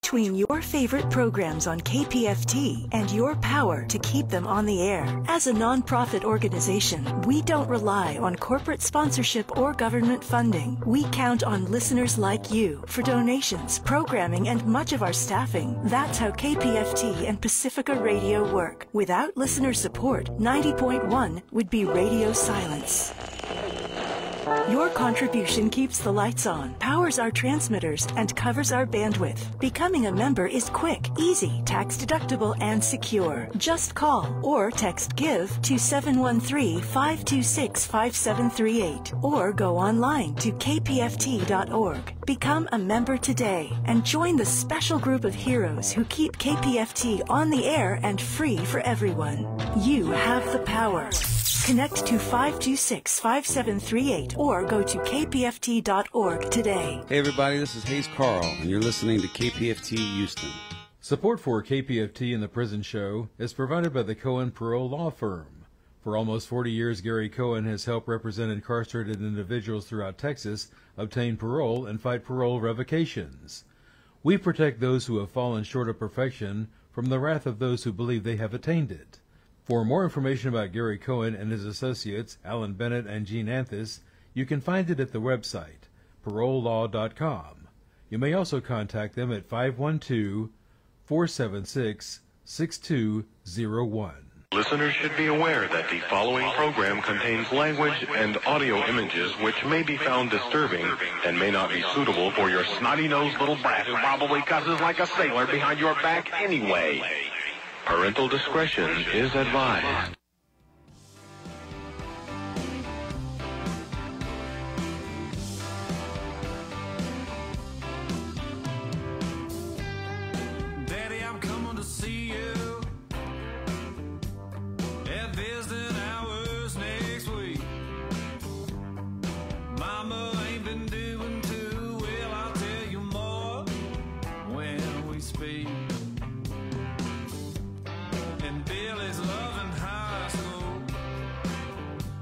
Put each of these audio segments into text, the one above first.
between your favorite programs on KPFT and your power to keep them on the air. As a nonprofit organization, we don't rely on corporate sponsorship or government funding. We count on listeners like you for donations, programming, and much of our staffing. That's how KPFT and Pacifica Radio work. Without listener support, 90.1 would be radio silence. Your contribution keeps the lights on, powers our transmitters, and covers our bandwidth. Becoming a member is quick, easy, tax-deductible, and secure. Just call or text GIVE to 713-526-5738 or go online to kpft.org. Become a member today and join the special group of heroes who keep KPFT on the air and free for everyone. You have the power. Connect to 526-5738 or go to kpft.org today. Hey everybody, this is Hayes Carl, and you're listening to KPFT Houston. Support for KPFT and the Prison Show is provided by the Cohen Parole Law Firm. For almost 40 years, Gary Cohen has helped represent incarcerated individuals throughout Texas obtain parole and fight parole revocations. We protect those who have fallen short of perfection from the wrath of those who believe they have attained it. For more information about Gary Cohen and his associates, Alan Bennett and Gene Mathis, you can find it at the website, parolelaw.com. You may also contact them at 512-476-6201. Listeners should be aware that the following program contains language and audio images which may be found disturbing and may not be suitable for your snotty-nosed little brat who probably cusses like a sailor behind your back anyway. Parental discretion is advised. Daddy, I'm coming to see you at visiting hours next week. Mama ain't been doing too well, I'll tell you more when we speak. And Billy's loving high school.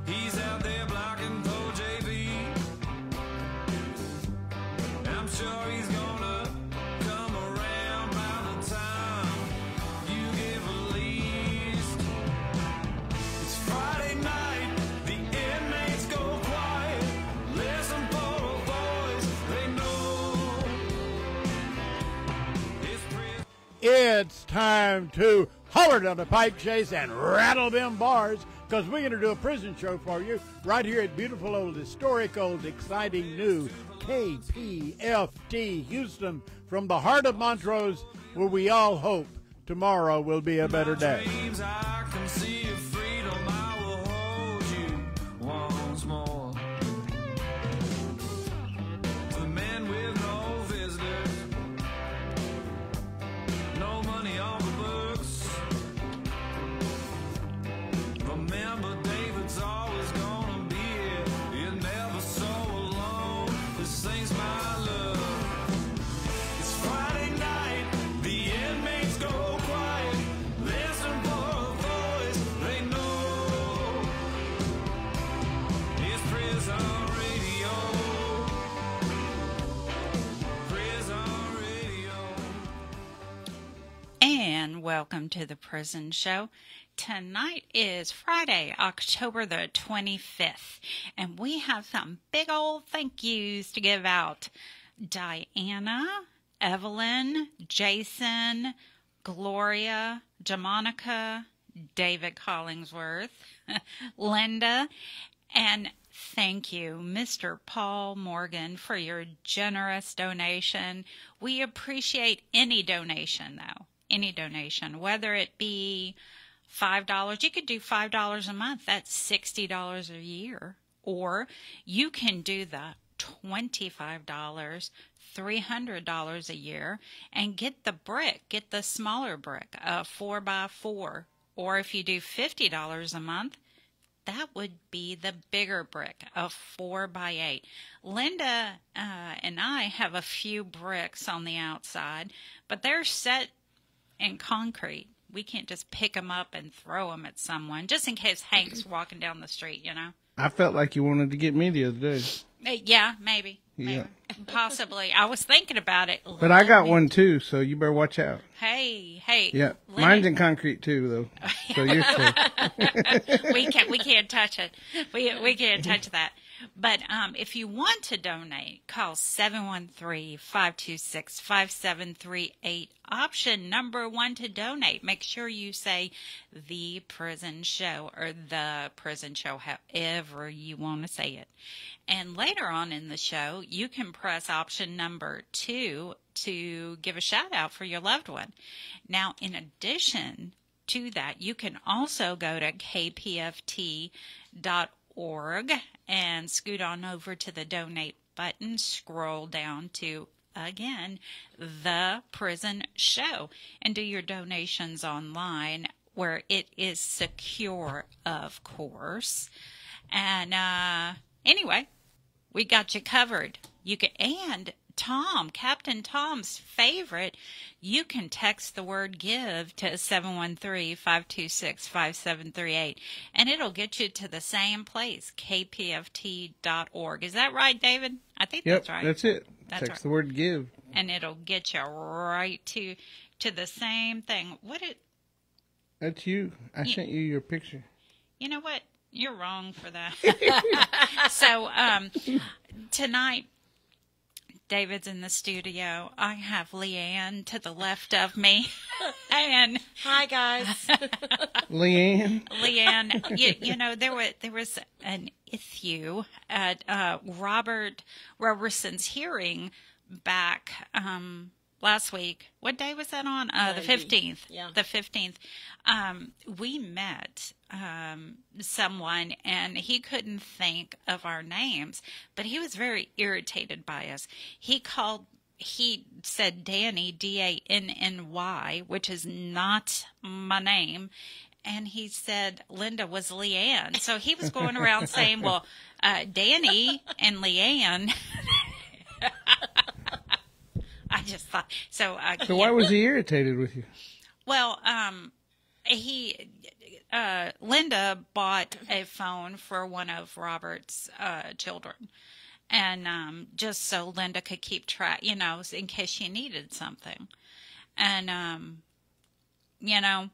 He's out there blocking for JV. I'm sure he's gonna come around by the time you give a least. It's Friday night, the inmates go quiet. Listen for a voice they know. It's time to holler down the pipe chase and rattle them bars, because we're going to do a prison show for you right here at beautiful old, historic old, exciting new KPFT Houston, from the heart of Montrose, where we all hope tomorrow will be a better day. Dreams, I can see your freedom. I will hold you once more. The men with no visitors, no money on the books. Remember, David's always gonna be here. You're never so alone. This thing's my love. It's Friday night, the inmates go quiet. Listen for a voice they know. It's prison radio. Prison radio. And welcome to the Prison Show. Tonight is Friday, October the 25th, and we have some big old thank yous to give out. Diana, Evelyn, Jason, Gloria, Jamonica, David Collingsworth, Linda, and thank you, Mr. Paul Morgan, for your generous donation. We appreciate any donation, though, any donation, whether it be $5. You could do $5 a month. That's $60 a year. Or you can do the $25, $300 a year, and get the brick, get the smaller brick, a 4x4. Or if you do $50 a month, that would be the bigger brick, a 4x8. Linda and I have a few bricks on the outside, but they're set in concrete. We can't just pick them up and throw them at someone, just in case Hank's walking down the street, you know. I felt like you wanted to get me the other day. Yeah, maybe. Yeah. Possibly. I was thinking about it. But I got one too, so you better watch out. Hey. Yeah. Mine's in concrete too, though. So you're safe. we can't touch it. We can't touch that. But if you want to donate, call 713-526-5738. Option number 1 to donate. Make sure you say The Prison Show or The Prison Show, however you want to say it. And later on in the show, you can press option number 2 to give a shout out for your loved one. Now, in addition to that, you can also go to kpft.org and scoot on over to the donate button, scroll down to, again, The Prison Show, and do your donations online where it is secure, of course. And anyway, we got you covered. You can, and Tom, Captain Tom's favorite, you can text the word give to 713-526-5738, and it'll get you to the same place, kpft.org. Is that right, David? I think that's right. That's it. That's text right. the word give. And it'll get you right to the same thing. That's you. I sent you your picture. You know what? You're wrong for that. So tonight, David's in the studio. I have Leanne to the left of me. And hi, guys. Leanne, you know, there was an issue at Robert Roberson's hearing back last week. What day was that on? The 15th. Yeah. The 15th. We met someone, and he couldn't think of our names, but he was very irritated by us. He said Dani, D-A-N-N-Y, which is not my name. And he said Linda was Leanne. So he was going around saying, well, Dani and Leanne. I just thought so. So why was he irritated with you? Well, Linda bought a phone for one of Robert's children, and just so Linda could keep track, you know, in case she needed something. And you know,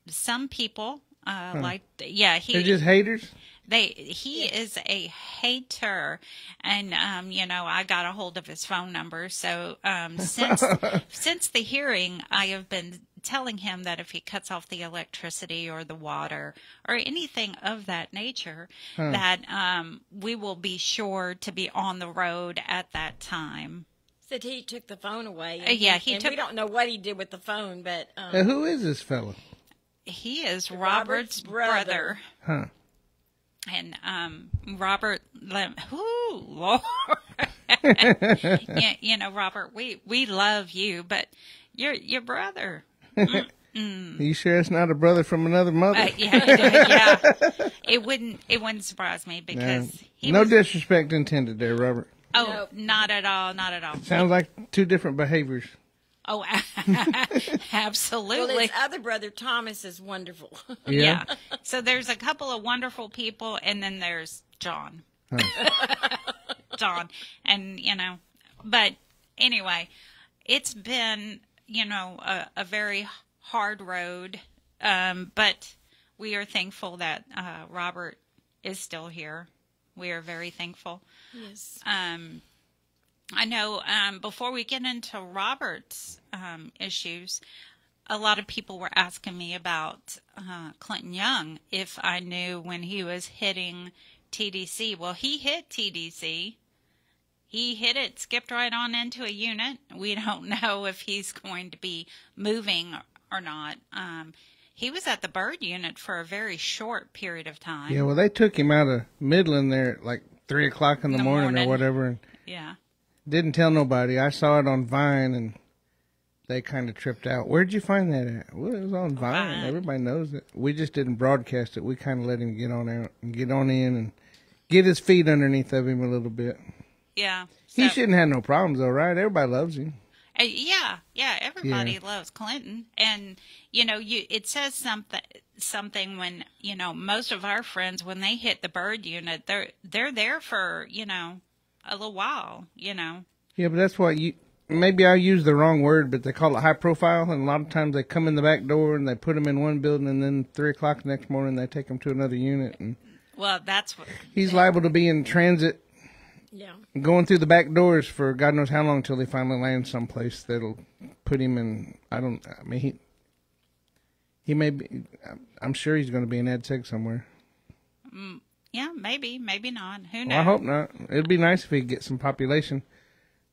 some people they're just haters. He is a hater, and you know, I got a hold of his phone number. So since the hearing, I have been telling him that if he cuts off the electricity or the water or anything of that nature, that we will be sure to be on the road at that time. Said he took the phone away. He took. We don't know what he did with the phone, but who is this fellow? He is Robert's brother. Huh. And Robert, Lord, you know, Robert, we love you, but you're your brother. You sure it's not a brother from another mother? Yeah. It wouldn't surprise me because no disrespect intended there, Robert. Oh, Nope. Not at all. Sounds like two different behaviors. Oh, absolutely. Well, his other brother, Thomas, is wonderful. Yeah. So there's a couple of wonderful people, and then there's John. John. And, you know, but anyway, it's been, you know, a very hard road, but we are thankful that Robert is still here. We are very thankful. Yes. I know before we get into Robert's issues, a lot of people were asking me about Clinton Young, if I knew when he was hitting TDC. Well, he hit TDC. He hit it, skipped right on into a unit. We don't know if he's going to be moving or not. He was at the Bird unit for a very short period of time. Yeah, well, they took him out of Midland there at like 3 o'clock in the morning or whatever. And yeah. Didn't tell nobody. I saw it on Vine, and they kind of tripped out. Where'd you find that at? Well, it was on Vine. Everybody knows it. We just didn't broadcast it. We kind of let him get on out and get on in and get his feet underneath of him a little bit. Yeah. He shouldn't have no problems, though, right? Everybody loves him. Yeah. Everybody loves Clinton, and you know, it says something when, you know, most of our friends, when they hit the Bird unit, they're there for, you know, a little while, Yeah, but that's what maybe I used the wrong word, but they call it high profile, and a lot of times they come in the back door and they put them in one building, and then 3 o'clock the next morning they take them to another unit. And Well, that's what. he's liable to be in transit, going through the back doors for God knows how long until they finally land someplace that'll put him in. He may be. I'm sure he's going to be in EdSeg somewhere. Yeah, maybe not. Who knows? Well, I hope not. It'd be nice if he could get some population.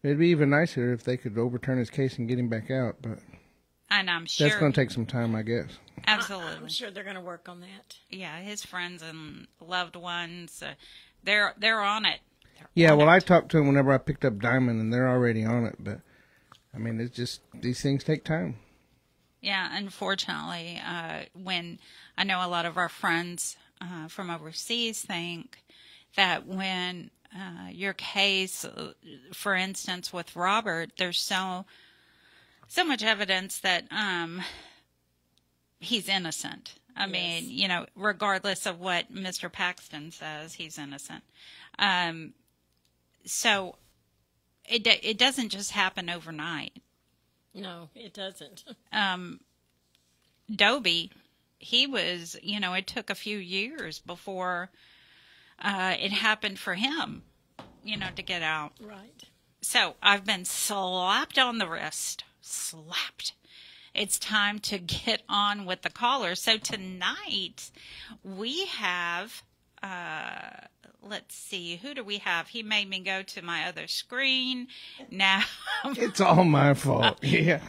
It'd be even nicer if they could overturn his case and get him back out. But and I'm sure that's going to take some time, I guess. Absolutely. I'm sure they're going to work on that. Yeah, his friends and loved ones, they're on it. I talked to him whenever I picked up Diamond, and they're already on it. But I mean, it's just these things take time. Yeah, unfortunately, when I know a lot of our friends from overseas think that when your case, for instance, with Robert, there's so much evidence that he's innocent. I mean, regardless of what Mr. Paxton says, he's innocent. So it doesn't just happen overnight. No, it doesn't. Dobie, he was, it took a few years before it happened for him, to get out. Right. So I've been slapped on the wrist. Slapped. It's time to get on with the caller. So tonight we have, let's see, who do we have? He made me go to my other screen. Now it's all my fault. Yeah.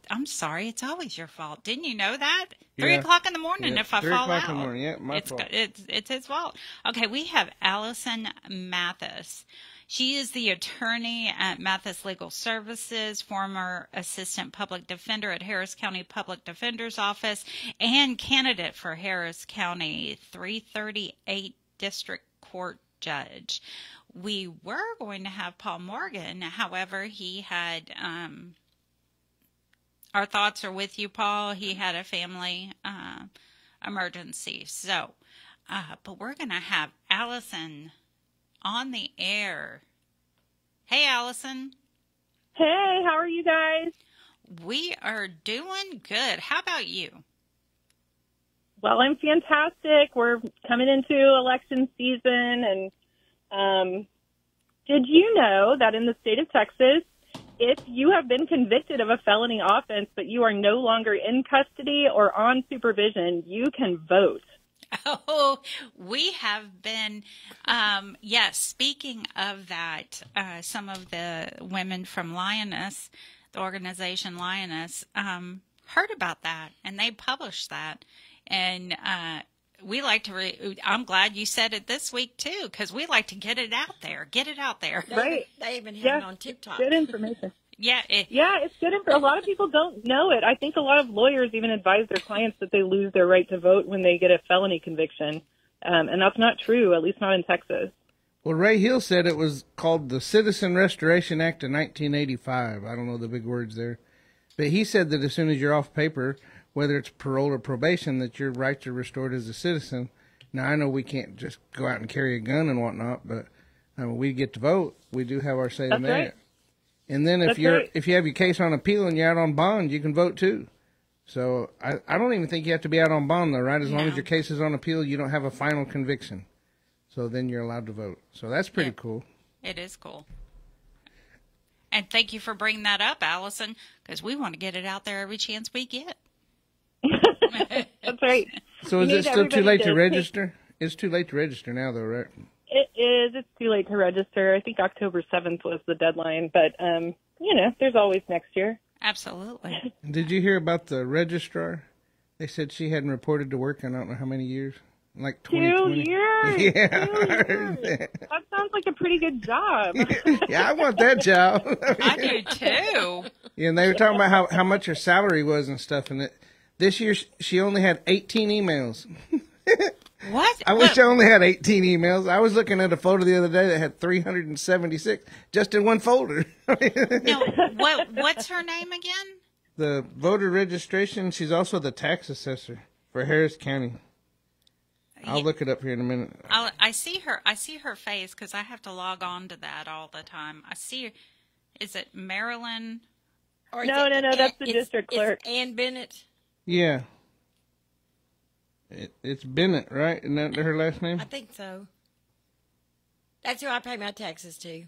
I'm sorry. It's always your fault. Didn't you know that? 3 Yeah. o'clock in the morning. Yeah. If I 3 fall o'clock out, in the morning. Yeah, my fault. It's his fault. Okay, we have Allison Mathis. She is the attorney at Mathis Legal Services, former assistant public defender at Harris County Public Defender's Office, and candidate for Harris County 338 District Court Judge. We were going to have Paul Morgan. However, he had, our thoughts are with you, Paul. He had a family emergency. So, but we're going to have Allison on the air. Hey, Allison. Hey, how are you guys? We are doing good. How about you? Well, I'm fantastic. We're coming into election season, and did you know that in the state of Texas, if you have been convicted of a felony offense but you are no longer in custody or on supervision, you can vote? Oh, we have been, yes, speaking of that, some of the women from Lioness, the organization Lioness, heard about that, and they published that. And we like to, I'm glad you said it this week, too, because we like to get it out there. Get it out there. Right. They even have it on TikTok. Good information. Yeah. It's good. A lot of people don't know it. I think a lot of lawyers even advise their clients that they lose their right to vote when they get a felony conviction. And that's not true, at least not in Texas. Well, Ray Hill said it was called the Citizen Restoration Act of 1985. I don't know the big words there. But he said that as soon as you're off paper, whether it's parole or probation, that your rights are restored as a citizen. Now, I know we can't just go out and carry a gun and whatnot, but we get to vote. We do have our say in that. Right. And then if you have your case on appeal and you're out on bond, you can vote too. So I don't even think you have to be out on bond though, right? As long as your case is on appeal, you don't have a final conviction. So then you're allowed to vote. So that's pretty cool. It is cool. And thank you for bringing that up, Allison, because we want to get it out there every chance we get. That's right. So is it still too late to register? It's too late to register now though, right? It is. It's too late to register. I think October 7th was the deadline, but, there's always next year. Absolutely. Did you hear about the registrar? They said she hadn't reported to work in I don't know how many years. Like 2020. 2 years. Yeah. 2 years. That sounds like a pretty good job. Yeah, I want that job. I do too. Yeah, and they were talking about how much her salary was and stuff. And this year she only had 18 emails. What? I wish I only had 18 emails. I was looking at a folder the other day that had 376 just in one folder. No, what's her name again? The voter registration. She's also the tax assessor for Harris County. I'll look it up here in a minute. I see her face because I have to log on to that all the time. I see her. Is it Marilyn? No, that's the district clerk. It's Ann Bennett. Yeah. It's Bennett, right? Isn't that her last name? I think so. That's who I pay my taxes to.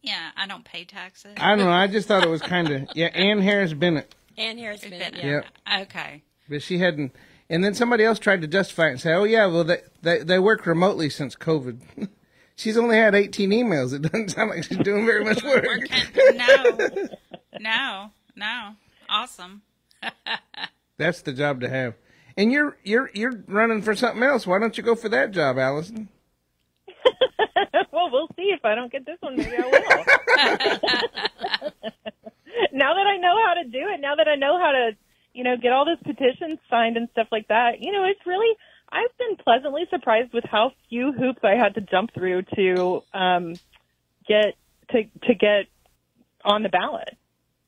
Yeah, I don't pay taxes. I don't know. I just thought it was kind of, Ann Harris Bennett. Ann Harris Bennett. Yeah. Okay. But she hadn't, and then somebody else tried to justify it and say, oh, yeah, well, they work remotely since COVID. She's only had 18 emails. It doesn't sound like she's doing very much work. No. Awesome. That's the job to have. And you're running for something else. Why don't you go for that job, Allison? Well, we'll see. If I don't get this one, maybe I will. Now that I know how to do it, now that I know how to, get all those petitions signed and stuff like that, it's really, I've been pleasantly surprised with how few hoops I had to jump through to get on the ballot.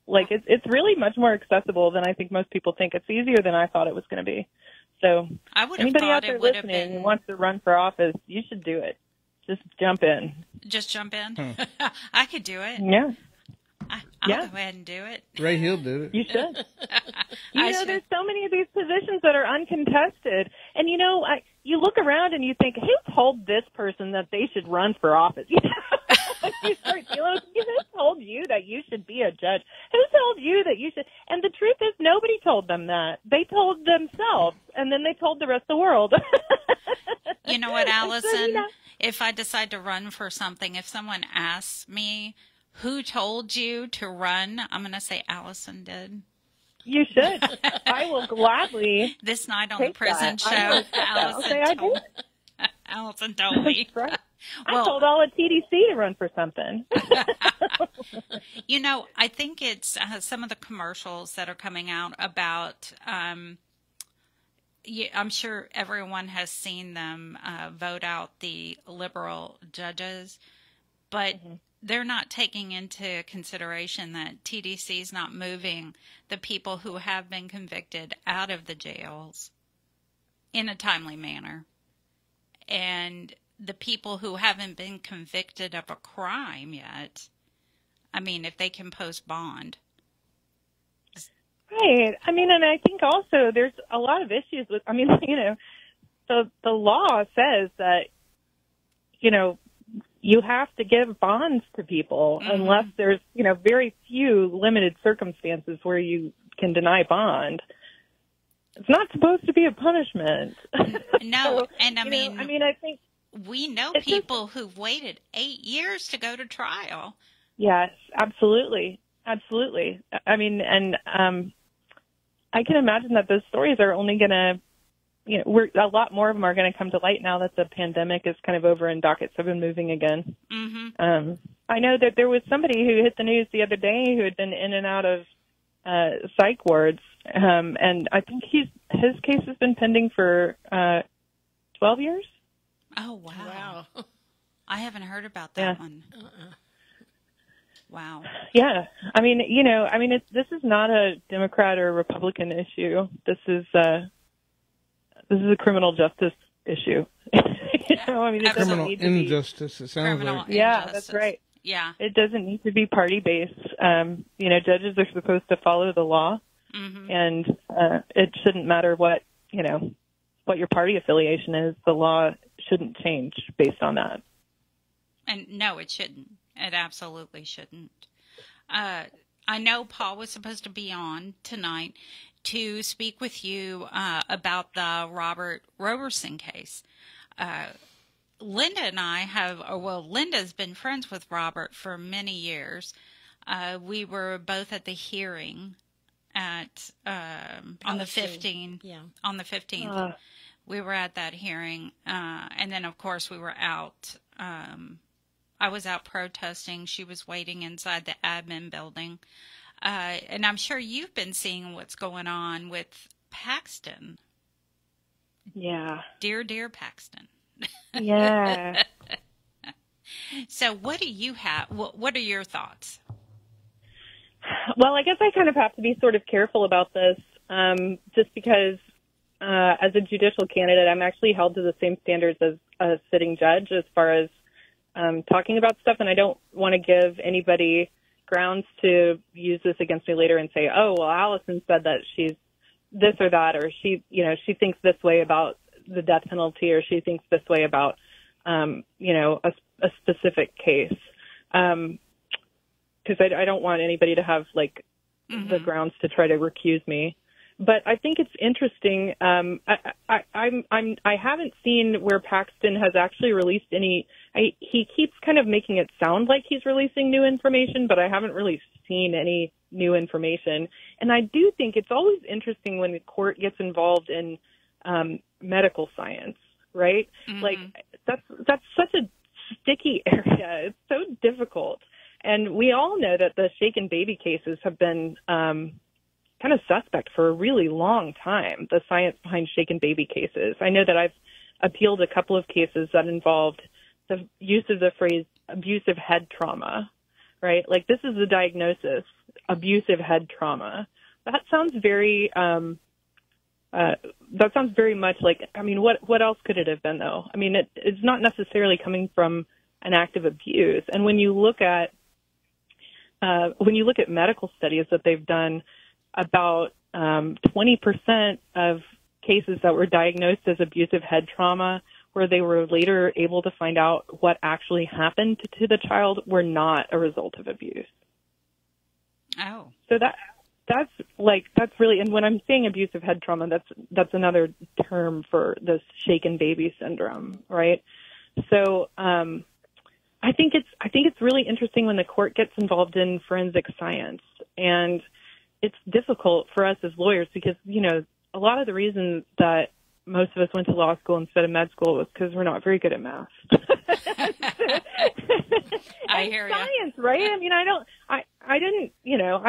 Like, it's really much more accessible than I think most people think. It's easier than I thought it was going to be. So anybody out there listening who wants to run for office, you should do it. Just jump in. I could do it. Yeah. I'll go ahead and do it. Ray Hill did it. You should. There's so many of these positions that are uncontested. And, you look around and you think, who told this person that they should run for office? You start dealing with, who told you that you should be a judge? Who told you that you should? And the truth is, nobody told them that. They told themselves, and then they told the rest of the world. You know what, Allison? So, if I decide to run for something, if someone asks me, who told you to run? I'm going to say Allison did. You should. I will gladly. This night on the prison show, Allison told me. Right. I told all of TDC to run for something. I think it's some of the commercials that are coming out about, I'm sure everyone has seen them vote out the liberal judges, but they're not taking into consideration that TDC is not moving the people who have been convicted out of the jails in a timely manner. And the people who haven't been convicted of a crime yet, if they can post bond. Right. And I think also there's a lot of issues with, the law says that, you have to give bonds to people unless there's, very few limited circumstances where you can deny bond. It's not supposed to be a punishment. No, so, and I think we know people who've waited 8 years to go to trial. Yes, absolutely. Absolutely. I can imagine that those stories are only going to, a lot more of them are going to come to light now that the pandemic is kind of over and dockets have been moving again. Mm-hmm. I know that there was somebody who hit the news the other day who had been in and out of psych wards, and I think his case has been pending for 12 years. Oh, wow. I haven't heard about that one. Wow. Yeah. This is not a Democrat or Republican issue. This is a criminal justice issue. It criminal injustice. It sounds like. Yeah, that's right. Yeah. It doesn't need to be party-based. Judges are supposed to follow the law, and it shouldn't matter what your party affiliation is. The law shouldn't change based on that. And no, it shouldn't. It absolutely shouldn't. I know Paul was supposed to be on tonight to speak with you about the Robert Roberson case. Linda and I Linda's been friends with Robert for many years. We were both at the hearing on the 15th. Yeah. On the 15th. We were at that hearing. And then, of course, we were out. I was out protesting. She was waiting inside the admin building. And I'm sure you've been seeing what's going on with Paxton. Yeah. Dear Paxton. Yeah. So what do you have? What are your thoughts? Well, I guess I kind of have to be sort of careful about this, just because as a judicial candidate, I'm actually held to the same standards as a sitting judge as far as talking about stuff, and I don't want to give anybody grounds to use this against me later and say, oh, well, Allison said that she's this or that, or she thinks this way about the death penalty, or she thinks this way about, a specific case. Because I don't want anybody to have, like, the grounds to try to recuse me. But I think it's interesting. I haven't seen where Paxton has actually released any. He keeps kind of making it sound like he's releasing new information, but I haven't really seen any new information. And I do think it's always interesting when the court gets involved in medical science, right? Like that's such a sticky area. It's so difficult. And we all know that the shaken baby cases have been kind of suspect for a really long time, the science behind shaken baby cases. I know that I've appealed a couple of cases that involved the use of the phrase abusive head trauma, right? Like, this is the diagnosis, abusive head trauma. That sounds very much like, I mean, what else could it have been, though? I mean, it's not necessarily coming from an act of abuse. And when you look at medical studies that they've done, about 20% of cases that were diagnosed as abusive head trauma, where they were later able to find out what actually happened to the child, were not a result of abuse. Oh. So that's really, and when I'm saying abusive head trauma, that's another term for this shaken baby syndrome, right? So I think it's really interesting when the court gets involved in forensic science, and it's difficult for us as lawyers because, a lot of the reason that most of us went to law school instead of med school was because we're not very good at math. I hear you. Science, right? I mean, I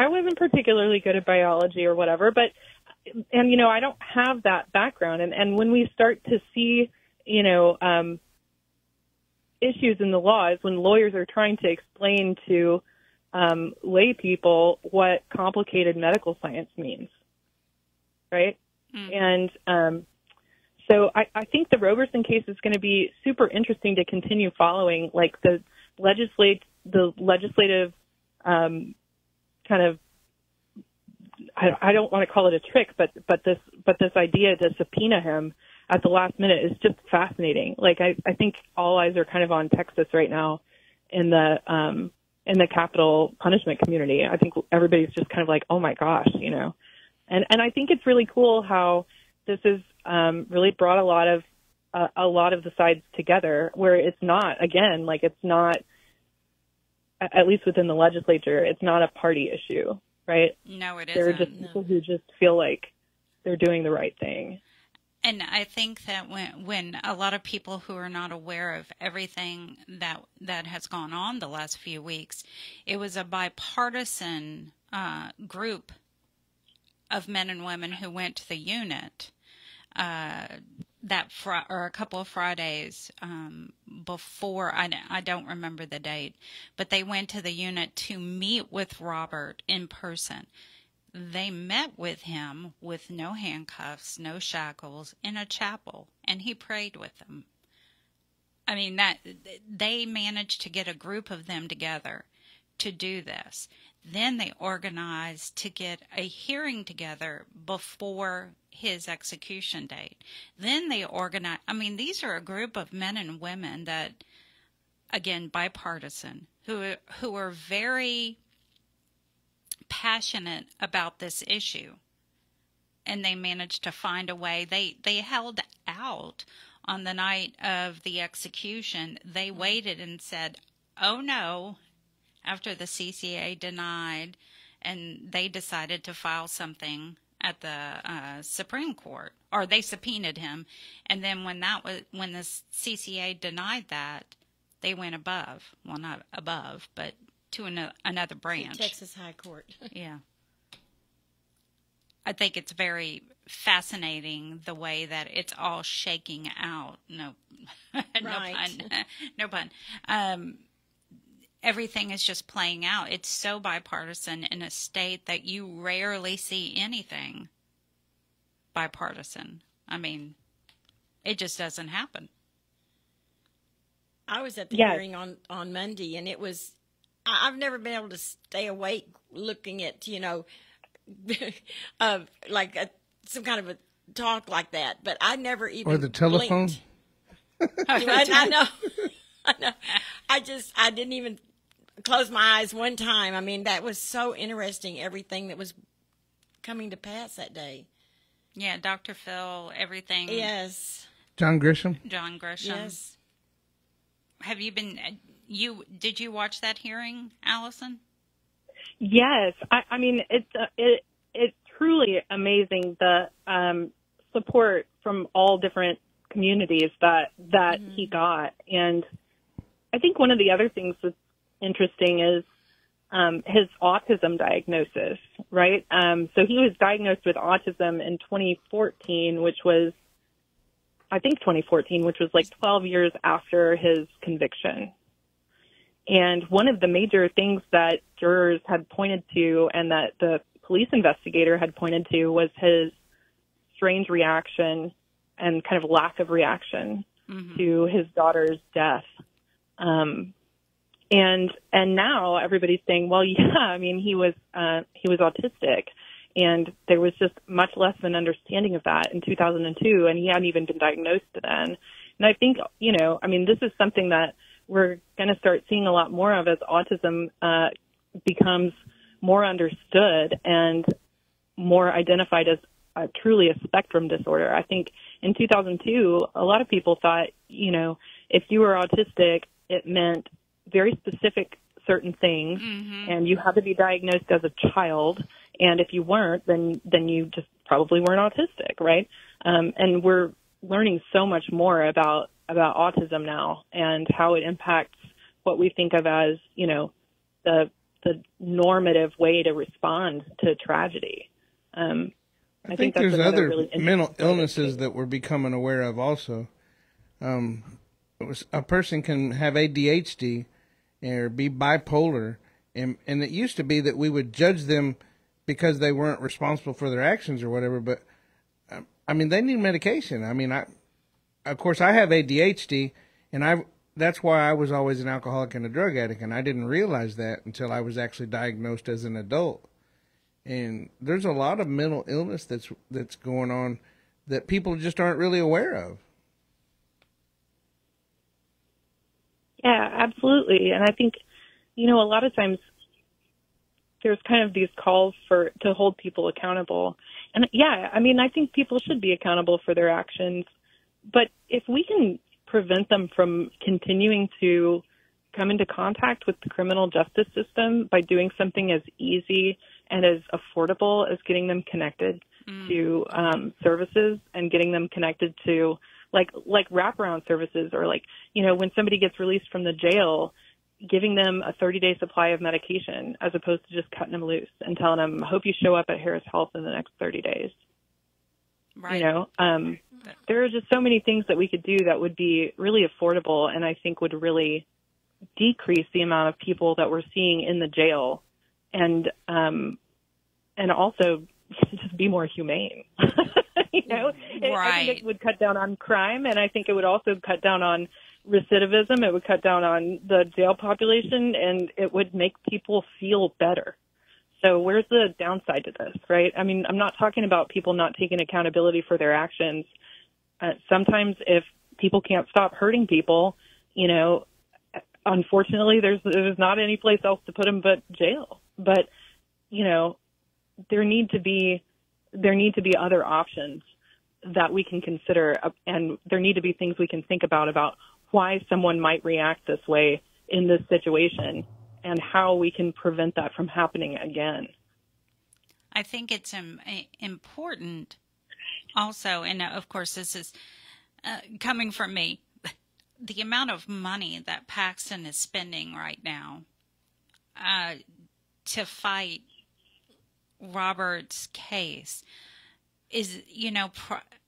wasn't particularly good at biology or whatever, but, I don't have that background. And when we start to see, issues in the law is when lawyers are trying to explain to lay people what complicated medical science means, right? And so I think the Roberson case is going to be super interesting to continue following, like the legislative kind of, I don't want to call it a trick, but this idea to subpoena him at the last minute is just fascinating. Like I think all eyes are kind of on Texas right now in the capital punishment community. I think everybody's just kind of like, oh my gosh, and I think it's really cool how this has really brought a lot of the sides together, where it's not, again, like it's not, at least within the legislature, it's not a party issue, right? No, it isn't. There are just people who just feel like they're doing the right thing. And I think that when a lot of people who are not aware of everything that has gone on the last few weeks, it was a bipartisan group of men and women who went to the unit a couple of Fridays before, I don't remember the date, but they went to the unit to meet with Robert in person. They met with him with no handcuffs, no shackles, in a chapel, and he prayed with them. I mean, that they managed to get a group of them together to do this. Then they organized to get a hearing together before his execution date. Then they organized, I mean, these are a group of men and women that, again, bipartisan, who are very passionate about this issue. And they managed to find a way. They held out on the night of the execution. They waited and said, oh no, after the CCA denied, and they decided to file something at the Supreme Court, or they subpoenaed him. And then when the CCA denied that, they went above. Well, not above, but to another branch. Texas High Court. Yeah. I think it's very fascinating the way that it's all shaking out. No, no pun. Everything is just playing out. It's so bipartisan in a state that you rarely see anything bipartisan. I mean, it just doesn't happen. I was at the Yes. hearing on Monday, and it was, I've never been able to stay awake looking at, like some kind of a talk like that, but I never even Or the telephone. blinked. I know. I know. I didn't even close my eyes one time. I mean, that was so interesting, everything that was coming to pass that day. Yeah, Dr. Phil, everything. Yes. John Grisham. John Grisham. Yes. Have you been, did you watch that hearing, Allison? Yes, I mean it's truly amazing the support from all different communities that he got, and I think one of the other things that's interesting is his autism diagnosis, right? So he was diagnosed with autism in 2014, which was like 12 years after his conviction. And one of the major things that jurors had pointed to and that the police investigator had pointed to was his strange reaction and kind of lack of reaction to his daughter's death. And now everybody's saying, well, yeah, I mean, he was autistic, and there was just much less of an understanding of that in 2002, and he hadn't even been diagnosed then. And I think, I mean, this is something that we're going to start seeing a lot more of as autism becomes more understood and more identified as truly a spectrum disorder. I think in 2002, a lot of people thought, if you were autistic, it meant very specific certain things, and you had to be diagnosed as a child. And if you weren't, then you just probably weren't autistic, right? And we're learning so much more about autism now and how it impacts what we think of as, the normative way to respond to tragedy. I think that's there's another other really mental illnesses that we're becoming aware of also. A person can have ADHD or be bipolar, and it used to be that we would judge them because they weren't responsible for their actions or whatever, but I mean, they need medication. I mean, of course, I have ADHD, and that's why I was always an alcoholic and a drug addict, and I didn't realize that until I was actually diagnosed as an adult. And there's a lot of mental illness that's going on that people just aren't really aware of. Yeah, absolutely. And I think, a lot of times there's kind of these calls to hold people accountable. And yeah, I mean, I think people should be accountable for their actions. But if we can prevent them from continuing to come into contact with the criminal justice system by doing something as easy and as affordable as getting them connected to services and getting them connected to like wraparound services, or when somebody gets released from the jail, giving them a 30-day supply of medication as opposed to just cutting them loose and telling them, hope you show up at Harris Health in the next 30 days. Right. There are just so many things that we could do that would be really affordable, and I think would really decrease the amount of people that we're seeing in the jail, and also just be more humane. I think it would cut down on crime, and I think it would also cut down on recidivism. It would cut down on the jail population, and it would make people feel better. So where's the downside to this, right? I mean, I'm not talking about people not taking accountability for their actions. Sometimes if people can't stop hurting people, unfortunately, there's not any place else to put them but jail. But, there need to be other options that we can consider, and there need to be things we can think about why someone might react this way in this situation and how we can prevent that from happening again. I think it's important also, and of course this is coming from me, the amount of money that Paxton is spending right now to fight Robert's case is,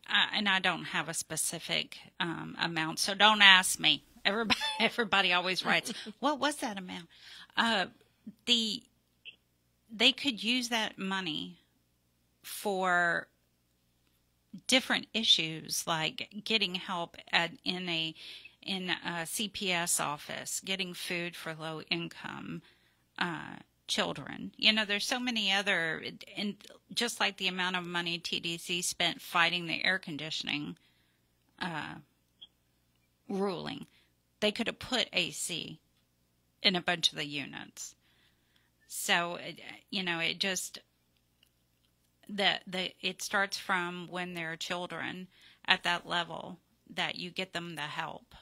and I don't have a specific amount, so don't ask me. Everybody always writes, what was that amount? They could use that money for different issues like getting help in a CPS office, getting food for low income children. There's so many other, and just like the amount of money TDC spent fighting the air conditioning ruling, they could have put AC in a bunch of the units. So, it just, it starts from when they're children at that level that you get them the help.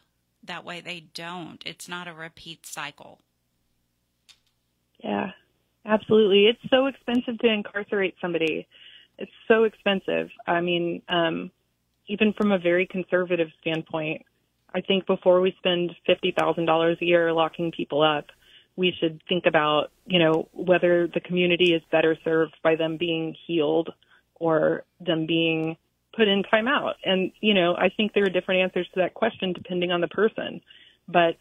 That way it's not a repeat cycle. Yeah, absolutely. It's so expensive to incarcerate somebody. It's so expensive. I mean, even from a very conservative standpoint, I think before we spend $50,000 a year locking people up, we should think about, whether the community is better served by them being healed or them being put in timeout. And, I think there are different answers to that question depending on the person. But,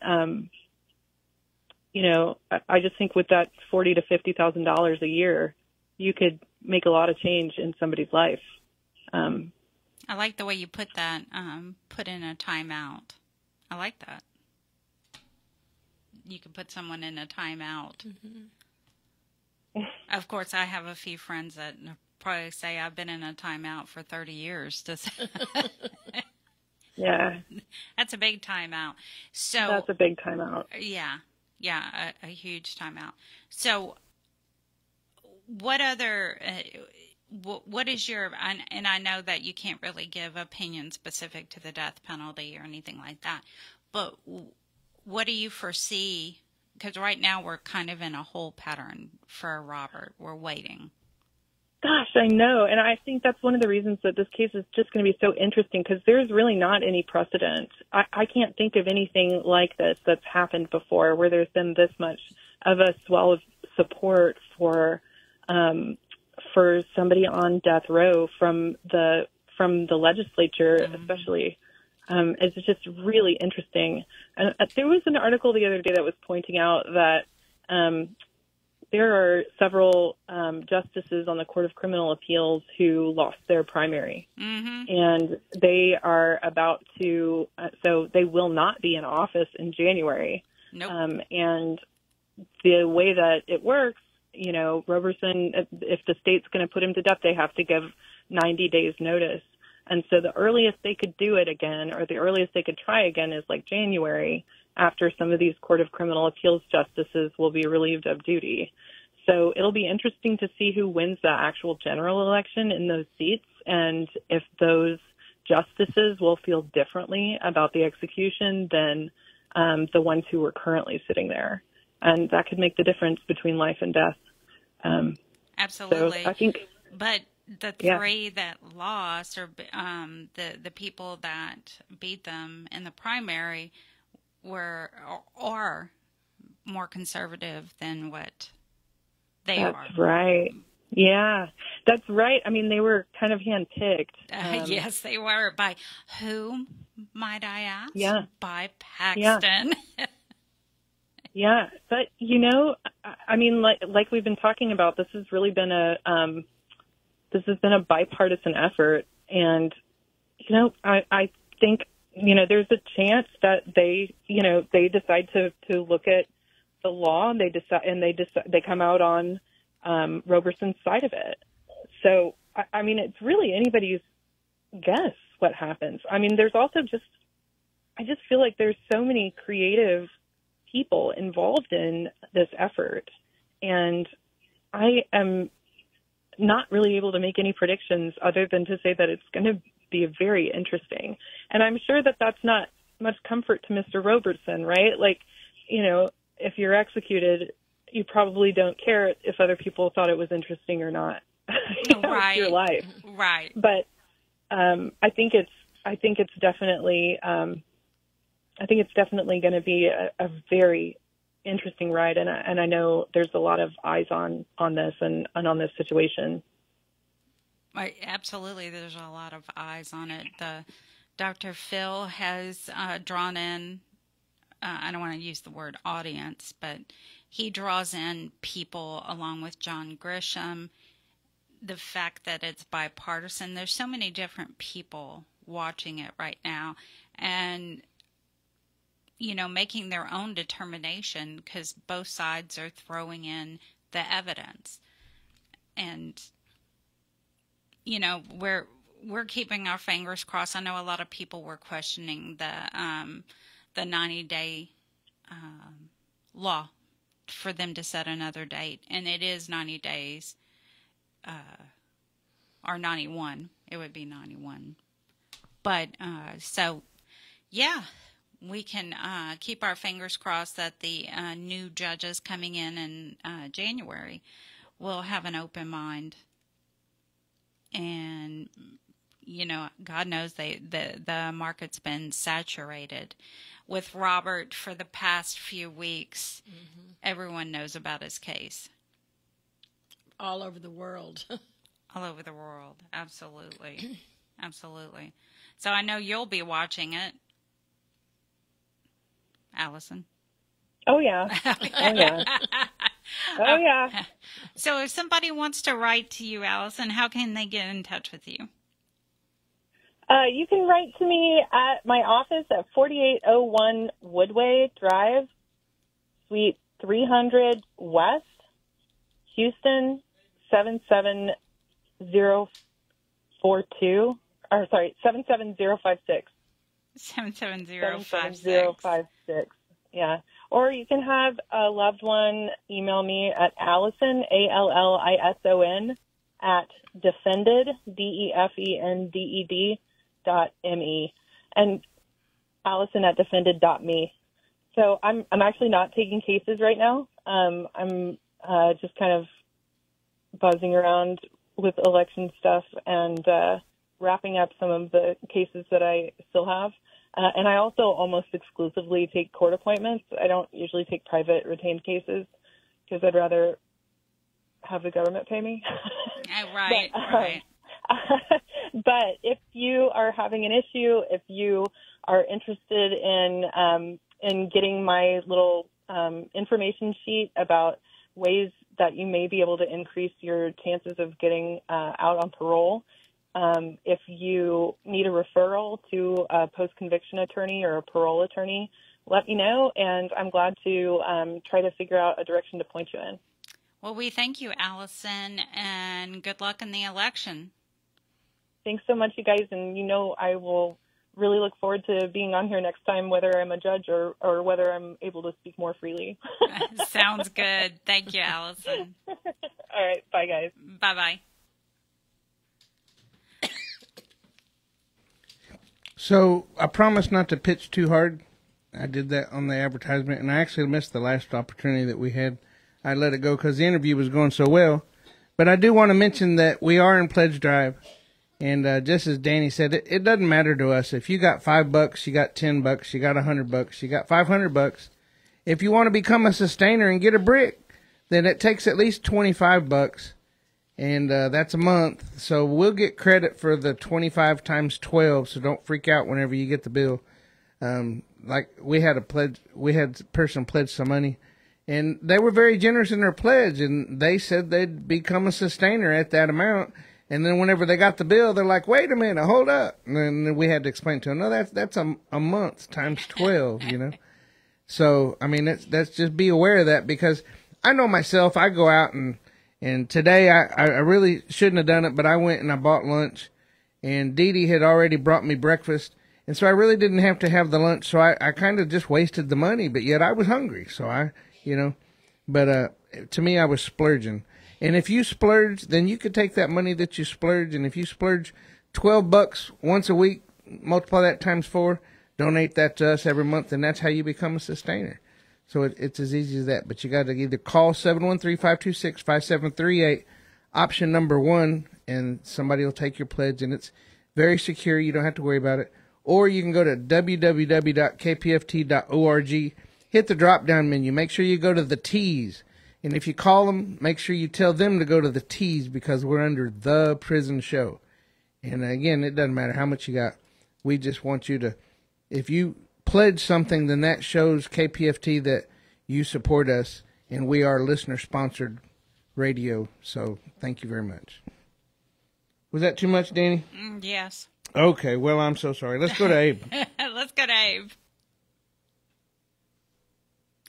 I just think with that $40,000 to $50,000 a year, you could make a lot of change in somebody's life. I like the way you put that, put in a timeout. I like that. You can put someone in a timeout. Mm-hmm. Of course, I have a few friends that probably say I've been in a timeout for 30 years. Yeah. That's a big timeout. So that's a big timeout. Yeah. Yeah, a huge timeout. So what other, what is your, and I know that you can't really give opinions specific to the death penalty or anything like that, but what do you foresee? Because right now we're kind of in a hold pattern for Robert. We're waiting. Gosh, I know. And I think that's one of the reasons that this case is just going to be so interesting, because there's really not any precedent. I can't think of anything like this that's happened before where there's been this much of a swell of support for somebody on death row from the legislature, especially. It's just really interesting. And there was an article the other day that was pointing out that there are several justices on the Court of Criminal Appeals who lost their primary. Mm-hmm. And they are about to, so they will not be in office in January. Nope. And the way that it works, Roberson, if the state's going to put him to death, they have to give 90 days notice. And so the earliest they could do it again, or the earliest they could try again, is like January, after some of these Court of Criminal Appeals justices will be relieved of duty. So it'll be interesting to see who wins the actual general election in those seats, and if those justices will feel differently about the execution than the ones who are currently sitting there. And that could make the difference between life and death. Absolutely. So I think, but the three that lost, or the people that beat them in the primary, are more conservative than what they are. That's right. Yeah, that's right. I mean, they were kind of handpicked. Yes, they were. By whom, might I ask? Yeah. By Paxton. Yeah. Yeah, but I mean, like we've been talking about, this has really been a bipartisan effort, and I think there's a chance that they decide to look at the law, and they come out on Roberson's side of it. So I mean, it's really anybody's guess what happens. I mean, there's also I just feel like there's so many creative people involved in this effort, and I am not really able to make any predictions other than to say that it's going to be very interesting. And I'm sure that that's not much comfort to Mr. Roberson, right? Like, if you're executed, you probably don't care if other people thought it was interesting or not. Right. It's your life. Right. But I think it's definitely going to be a very interesting ride, and I know there's a lot of eyes on this and on this situation. Right, absolutely, there's a lot of eyes on it. Dr. Phil has drawn in, I don't want to use the word audience, but he draws in people along with John Grisham the fact that it's bipartisan. There's so many different people watching it right now, and making their own determination, because both sides are throwing in the evidence. And we're keeping our fingers crossed. I know a lot of people were questioning the 90-day law for them to set another date, and it is 90 days, or 91. It would be 91. But so, yeah, we can keep our fingers crossed that the new judges coming in January will have an open mind. And God knows the market's been saturated with Robert for the past few weeks. Mm-hmm. Everyone knows about his case. All over the world. All over the world. Absolutely. Absolutely. So I know you'll be watching it, Allison. Oh, yeah. Oh, yeah. Oh, yeah. So if somebody wants to write to you, Allison, how can they get in touch with you? You can write to me at my office at 4801 Woodway Drive, Suite 300 West, Houston, 77042. Or, sorry, 77056. 77056. Yeah. Or you can have a loved one email me at Allison, Allison, at defended, defended.me, and Allison at defended.me. So I'm actually not taking cases right now. I'm just kind of buzzing around with election stuff and wrapping up some of the cases that I still have. And I also almost exclusively take court appointments. I don't usually take private retained cases because I'd rather have the government pay me. Right, right. But if you are having an issue, if you are interested in getting my little information sheet about ways that you may be able to increase your chances of getting out on parole, if you need a referral to a post-conviction attorney or a parole attorney, let me know, and I'm glad to try to figure out a direction to point you in. Well, we thank you, Allison, and good luck in the election. Thanks so much, you guys, and I will really look forward to being on here next time, whether I'm a judge or whether I'm able to speak more freely. Sounds good. Thank you, Allison. All right. Bye, guys. Bye-bye. So I promised not to pitch too hard. I did that on the advertisement, and I actually missed the last opportunity that we had. I let it go because the interview was going so well. But I do want to mention that we are in Pledge Drive. And just as Dani said, it doesn't matter to us. If you got $5, you got $10, you got $100, you got $500. If you want to become a sustainer and get a brick, then it takes at least $25. And that's a month. So we'll get credit for the 25 times 12. So don't freak out whenever you get the bill. Like we had a person pledge some money, and they were very generous in their pledge, and they said they'd become a sustainer at that amount. And then whenever they got the bill, they're like, "Wait a minute, hold up!" And then we had to explain to them, "No, that's a month times 12, you know." So I mean, that's just be aware of that, because I know myself. I go out and today I really shouldn't have done it, but I went and I bought lunch, and Dee Dee had already brought me breakfast. And so I really didn't have to have the lunch, so I kind of just wasted the money, but yet I was hungry, so but to me, I was splurging. And if you splurge, then you could take that money that you splurge, and if you splurge $12 once a week, multiply that times 4, donate that to us every month, and that's how you become a sustainer. So it's as easy as that, but you got to either call 713-526-5738, option number 1, and somebody will take your pledge, and it's very secure. You don't have to worry about it. Or you can go to www.kpft.org, hit the drop-down menu. Make sure you go to the T's. And if you call them, make sure you tell them to go to the T's, because we're under the prison show. And again, it doesn't matter how much you got. We just want you to, if you pledge something, then that shows KPFT that you support us, and we are listener-sponsored radio. So thank you very much. Was that too much, Dani? Yes. Okay, well, I'm so sorry. Let's go to Abe. Let's go to Abe.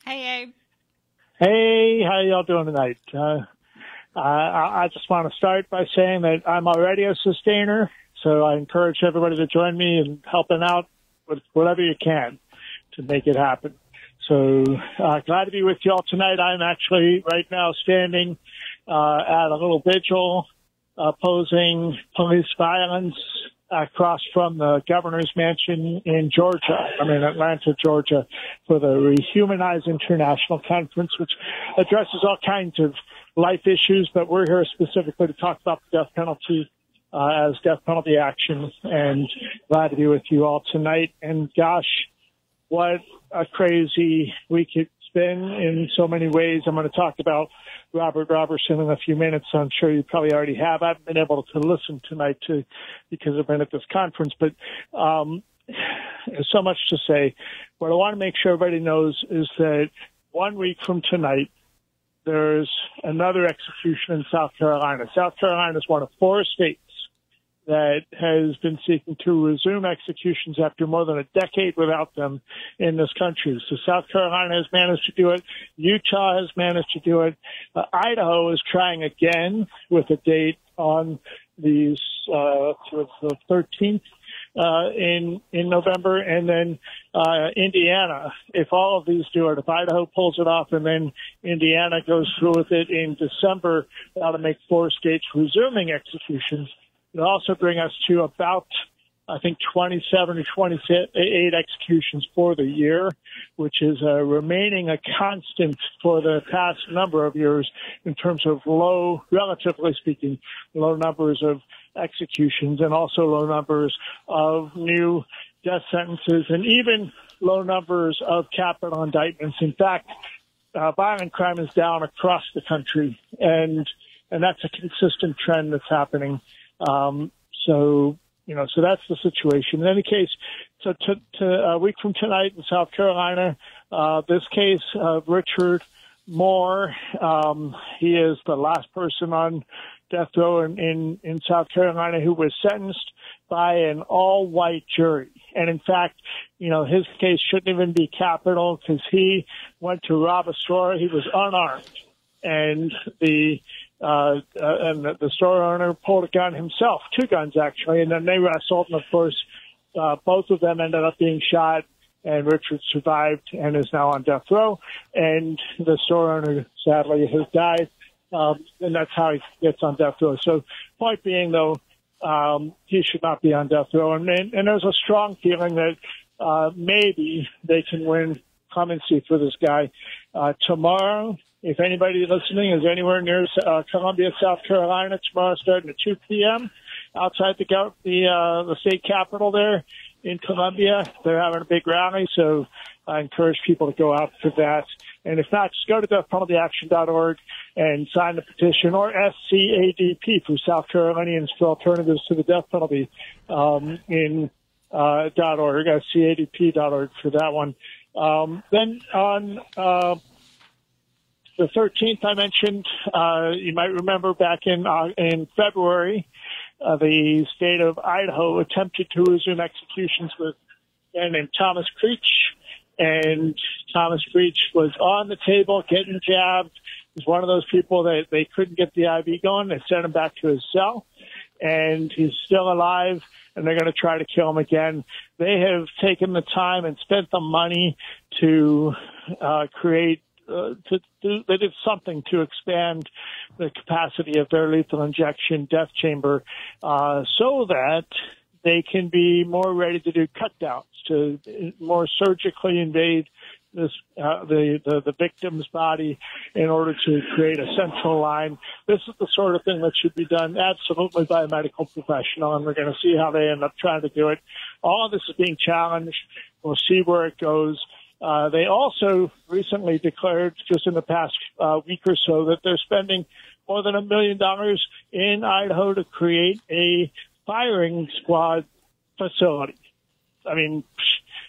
Hey, Abe. Hey, how y'all doing tonight? I just want to start by saying that I'm already a sustainer, so I encourage everybody to join me in helping out with whatever you can to make it happen. So glad to be with y'all tonight. I'm actually right now standing at a little vigil opposing police violence across from the governor's mansion in Atlanta, Georgia, for the Rehumanize International Conference, which addresses all kinds of life issues, but we're here specifically to talk about the death penalty as death penalty action, and glad to be with you all tonight. And gosh, what a crazy week it's been in so many ways. I'm going to talk about Robert Robertson in a few minutes. I'm sure you probably already have. I haven't been able to listen tonight because I've been at this conference, but there's so much to say. What I want to make sure everybody knows is that 1 week from tonight, there's another execution in South Carolina. South Carolina is one of 4 states that has been seeking to resume executions after more than a decade without them in this country. So South Carolina has managed to do it. Utah has managed to do it. Idaho is trying again with a date on the 13th in November, and then Indiana. If all of these do it, if Idaho pulls it off and then Indiana goes through with it in December, that'll make 4 states resuming executions. It'll also bring us to about, I think, 27 or 28 executions for the year, which is remaining a constant for the past number of years in terms of relatively speaking, low numbers of executions, and also low numbers of new death sentences, and even low numbers of capital indictments. In fact, violent crime is down across the country, and that's a consistent trend that's happening. So that's the situation. In any case, so to a week from tonight in South Carolina, this case of Richard Moore, he is the last person on death row in South Carolina who was sentenced by an all-white jury. And in fact, his case shouldn't even be capital because he went to rob a store. He was unarmed, and the store owner pulled a gun himself, 2 guns actually, and then they wrestled, and of course, both of them ended up being shot, and Richard survived and is now on death row, and the store owner sadly has died, and that's how he gets on death row. So, point being though, he should not be on death row, and there's a strong feeling that maybe they can win clemency for this guy tomorrow. If anybody listening is anywhere near Columbia, South Carolina, tomorrow starting at 2 p.m. outside the state capitol there in Columbia, they're having a big rally, so I encourage people to go out for that. And if not, just go to deathpenaltyaction.org and sign the petition, or SCADP for South Carolinians for Alternatives to the Death Penalty .org, SCADP.org for that one. Then on the 13th, I mentioned, you might remember back in February, the state of Idaho attempted to resume executions with a man named Thomas Creech, and Thomas Creech was on the table getting jabbed. He was one of those people that they couldn't get the IV going. They sent him back to his cell, and he's still alive, and they're going to try to kill him again. They have taken the time and spent the money to they did something to expand the capacity of their lethal injection death chamber so that they can be more ready to do cut downs, to more surgically invade the victim's body in order to create a central line. This is the sort of thing that should be done absolutely by a medical professional, and we're going to see how they end up trying to do it. All of this is being challenged. We'll see where it goes. They also recently declared, just in the past week or so, that they're spending more than $1 million in Idaho to create a firing squad facility. I mean,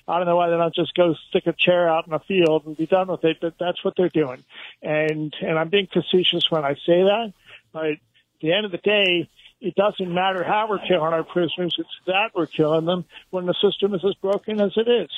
I don't know why they don't just go stick a chair out in a field and be done with it, but that's what they're doing. And I'm being facetious when I say that, but at the end of the day, it doesn't matter how we're killing our prisoners. It's that we're killing them when the system is as broken as it is.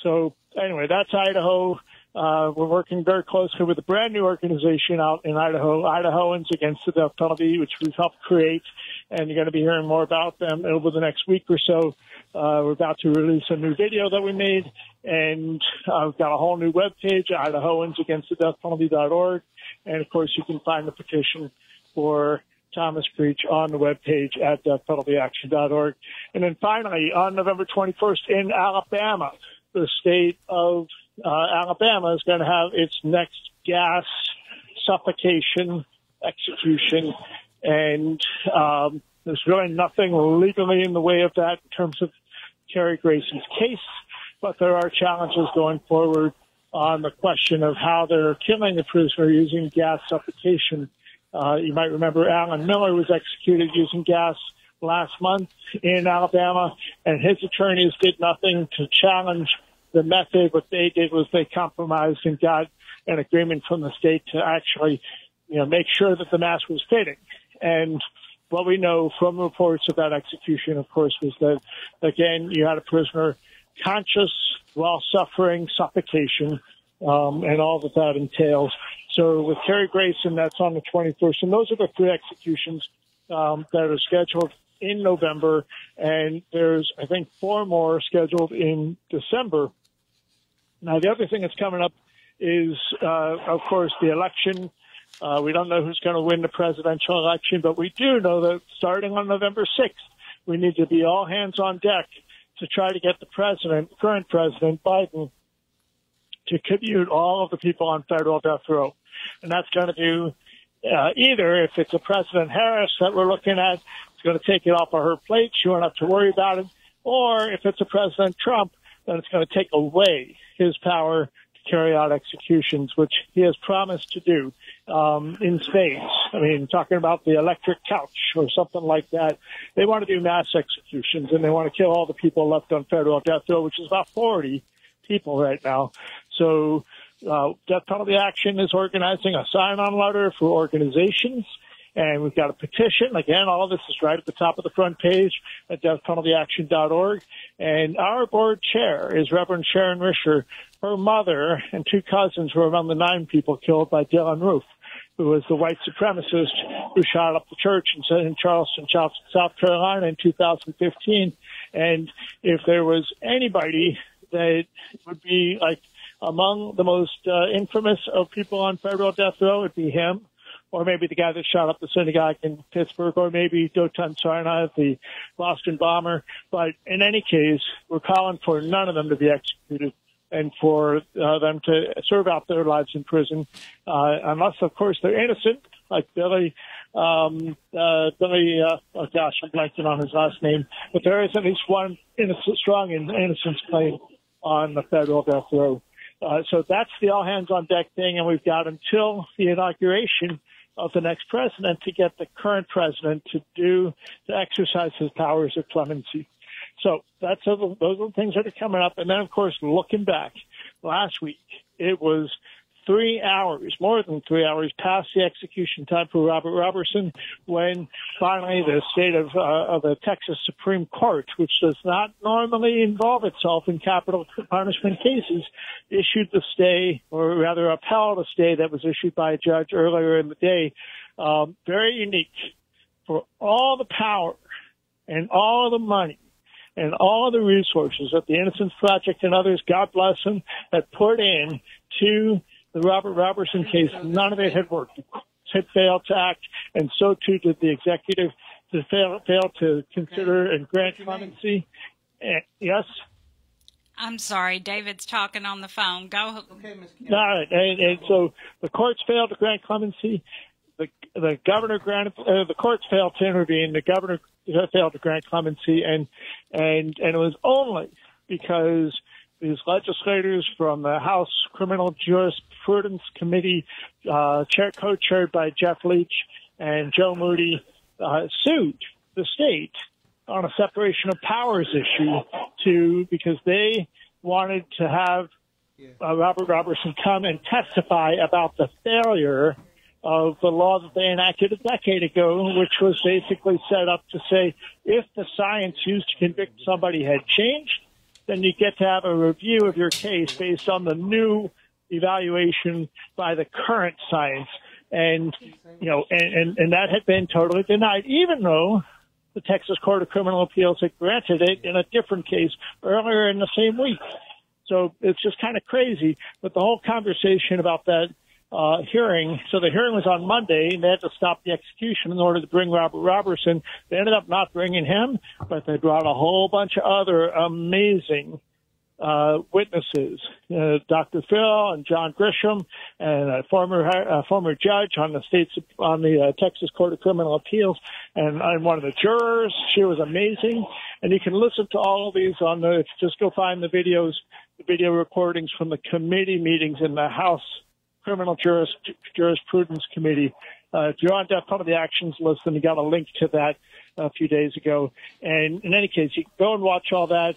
So anyway, that's Idaho. We're working very closely with a brand new organization out in Idaho, Idahoans Against the Death Penalty, which we've helped create, and you're going to be hearing more about them over the next week or so. We're about to release a new video that we made, and I've got a whole new webpage, IdahoansAgainstTheDeathPenalty.org, and of course you can find the petition for Thomas Creech on the webpage at deathpenaltyaction.org. And then finally, on November 21st in Alabama, the state of Alabama is going to have its next gas suffocation execution, and there's really nothing legally in the way of that in terms of Terry Grayson's case, but there are challenges going forward on the question of how they're killing the prisoner using gas suffocation. You might remember Alan Miller was executed using gas last month in Alabama, and his attorneys did nothing to challenge the method. What they did was they compromised and got an agreement from the state to actually, make sure that the mask was fitting. And what we know from reports of that execution, of course, was that, again, you had a prisoner conscious while suffering suffocation, and all that entails. So with Terry Grayson, that's on the 21st. And those are the three executions that are scheduled in November. And there's, I think, 4 more scheduled in December. Now, the other thing that's coming up is, of course, the election. We don't know who's going to win the presidential election, but we do know that starting on November 6th, we need to be all hands on deck to try to get the current President Biden, to commute all of the people on federal death row. And that's going to do either, if it's a President Harris that we're looking at, it's going to take it off of her plate. She won't have to worry about it. Or if it's a President Trump, then it's going to take away his power to carry out executions, which he has promised to do in spades. I mean, talking about the electric couch or something like that. They want to do mass executions, and they want to kill all the people left on federal death row, which is about 40 people right now. So Death Penalty Action is organizing a sign-on letter for organizations, and we've got a petition. Again, all of this is right at the top of the front page at deathpenaltyaction.org. And our board chair is Reverend Sharon Risher. Her mother and 2 cousins were among the 9 people killed by Dylan Roof, who was the white supremacist who shot up the church in Charleston, South Carolina in 2015. And if there was anybody that would be like among the most infamous of people on federal death row, it'd be him, or maybe the guy that shot up the synagogue in Pittsburgh, or maybe Dotan Tsarnaev, the Boston bomber. But in any case, we're calling for none of them to be executed and for them to serve out their lives in prison, unless, of course, they're innocent, like Billy, I'm blanking on his last name, but there is at least one strong innocence claim on the federal death row. So that's the all hands on deck thing, and we've got until the inauguration of the next president to get the current president to exercise his powers of clemency. So those are the things that are coming up. And then, of course, looking back, last week, it was 3 hours, more than 3 hours past the execution time for Robert Robertson, when finally the state of the Texas Supreme Court, which does not normally involve itself in capital punishment cases, issued the stay, or rather upheld a stay that was issued by a judge earlier in the day. Very unique. For all the power and all the money and all the resources that the Innocence Project and others, God bless them, had poured in to the Robert Robertson case, none of it had worked. It had failed to act, and so too did the executive to fail to consider and grant clemency. Yes? I'm sorry, David's talking on the phone. Go. Okay, Ms. All right, and so the courts failed to grant clemency. The governor granted. The courts failed to intervene. The governor failed to grant clemency, and it was only because these legislators from the House Criminal Jurisprudence Committee, co-chaired by Jeff Leach and Joe Moody, sued the state on a separation of powers issue because they wanted to have Robert Robertson come and testify about the failure of the law that they enacted a decade ago, which was basically set up to say if the science used to convict somebody had changed, then you get to have a review of your case based on the new evaluation by the current science. And, and that had been totally denied, even though the Texas Court of Criminal Appeals had granted it in a different case earlier in the same week. So it's just kind of crazy. But the whole conversation about that hearing, so the hearing was on Monday, and they had to stop the execution in order to bring Robert Robertson. They ended up not bringing him, but they brought a whole bunch of other amazing witnesses, Dr. Phil and John Grisham, and a former judge on the Texas Court of Criminal Appeals, and one of the jurors. She was amazing, and you can listen to all of these just go find the video recordings from the committee meetings in the House Criminal Jurisprudence Committee. If you're on Death Penalty Actions list, then you got a link to that a few days ago. And in any case, you can go and watch all that.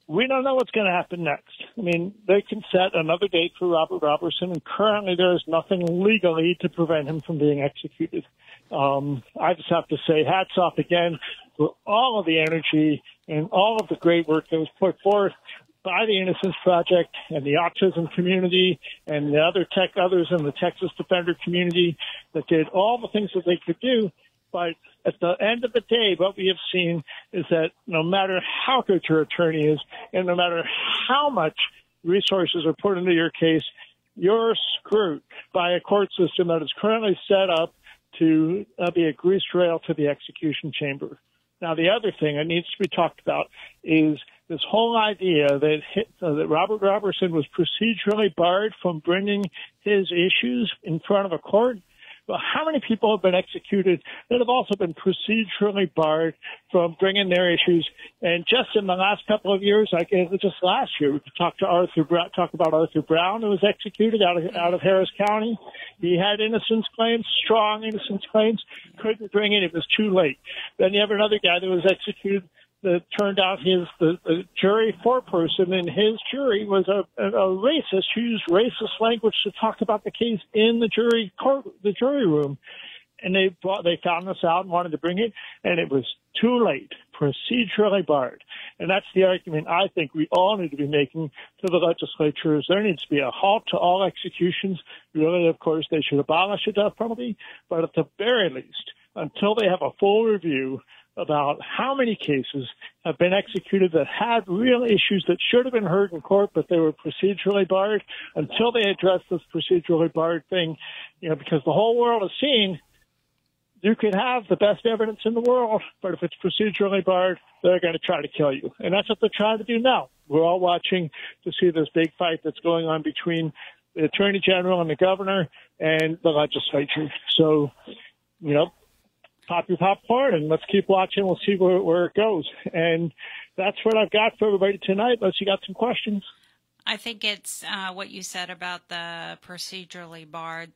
We don't know what's going to happen next. I mean, they can set another date for Robert Robertson, and currently there is nothing legally to prevent him from being executed. I just have to say hats off again for all of the energy and all of the great work that was put forth by the Innocence Project and the autism community and the others in the Texas Defender community that did all the things that they could do. But at the end of the day, what we have seen is that no matter how good your attorney is and no matter how much resources are put into your case, you're screwed by a court system that is currently set up to be a grease trail to the execution chamber. Now, the other thing that needs to be talked about is this whole idea that Robert Robertson was procedurally barred from bringing his issues in front of a court. Well, how many people have been executed that have also been procedurally barred from bringing their issues? And just in the last couple of years, just last year, we could talk about Arthur Brown, who was executed out of Harris County. He had innocence claims, strong innocence claims, couldn't bring it. It was too late. Then you have another guy that was executed that turned out the jury foreperson in his jury was a racist who used racist language to talk about the case in the jury room. And they found this out and wanted to bring it, and it was too late, procedurally barred. And that's the argument I think we all need to be making to the legislatures. There needs to be a halt to all executions. Really, of course, they should abolish the death penalty, but at the very least, until they have a full review about how many cases have been executed that had real issues that should have been heard in court, but they were procedurally barred, until they address this procedurally barred thing, because the whole world is seeing you could have the best evidence in the world, but if it's procedurally barred, they're going to try to kill you. And that's what they're trying to do now. We're all watching to see this big fight that's going on between the Attorney General and the governor and the legislature. So, pop your popcorn and let's keep watching. We'll see where it goes. And that's what I've got for everybody tonight, unless you got some questions. I think it's what you said about the procedurally barred.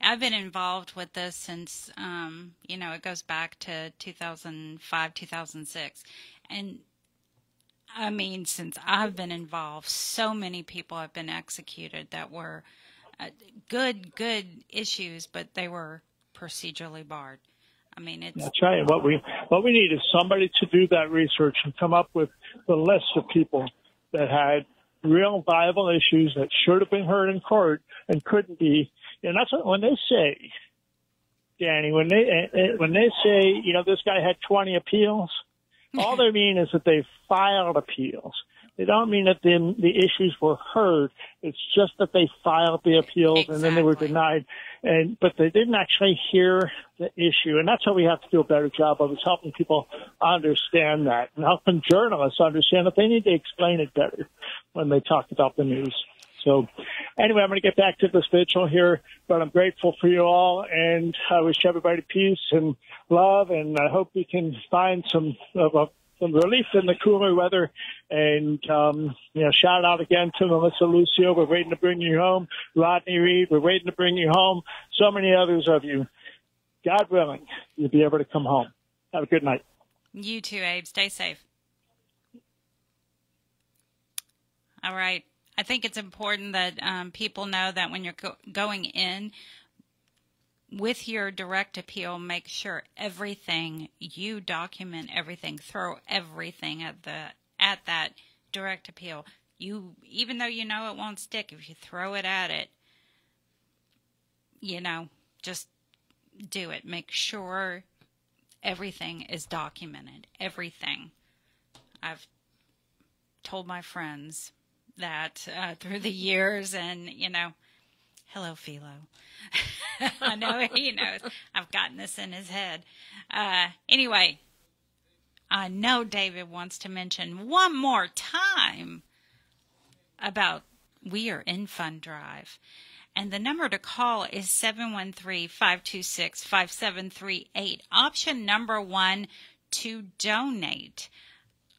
I've been involved with this since, it goes back to 2005, 2006. And, I mean, since I've been involved, so many people have been executed that were good issues, but they were procedurally barred. I mean, that's right. What we need is somebody to do that research and come up with the list of people that had real viable issues that should have been heard in court and couldn't be. And that's what, when they say, Dani, when they say, this guy had 20 appeals, all they mean is that they filed appeals. They don't mean that the issues were heard. It's just that they filed the appeals and then they were denied. But they didn't actually hear the issue. And that's what we have to do a better job of, is helping people understand that and helping journalists understand that they need to explain it better when they talk about the news. So anyway, I'm going to get back to this vigil here, but I'm grateful for you all, and I wish everybody peace and love, and I hope we can find some relief in the cooler weather. And, shout out again to Melissa Lucio. We're waiting to bring you home. Rodney Reed, we're waiting to bring you home. So many others of you. God willing, you'll be able to come home. Have a good night. You too, Abe. Stay safe. All right. I think it's important that people know that when you're going in, with your direct appeal, make sure everything, you document everything, throw everything at that direct appeal. Even though you know it won't stick, if you throw it at it, just do it. Make sure everything is documented. Everything. I've told my friends that through the years, and hello, Philo. I know he knows. I've gotten this in his head. Anyway, I know David wants to mention one more time about we are in Fund Drive. And the number to call is 713-526-5738. Option number 1 to donate.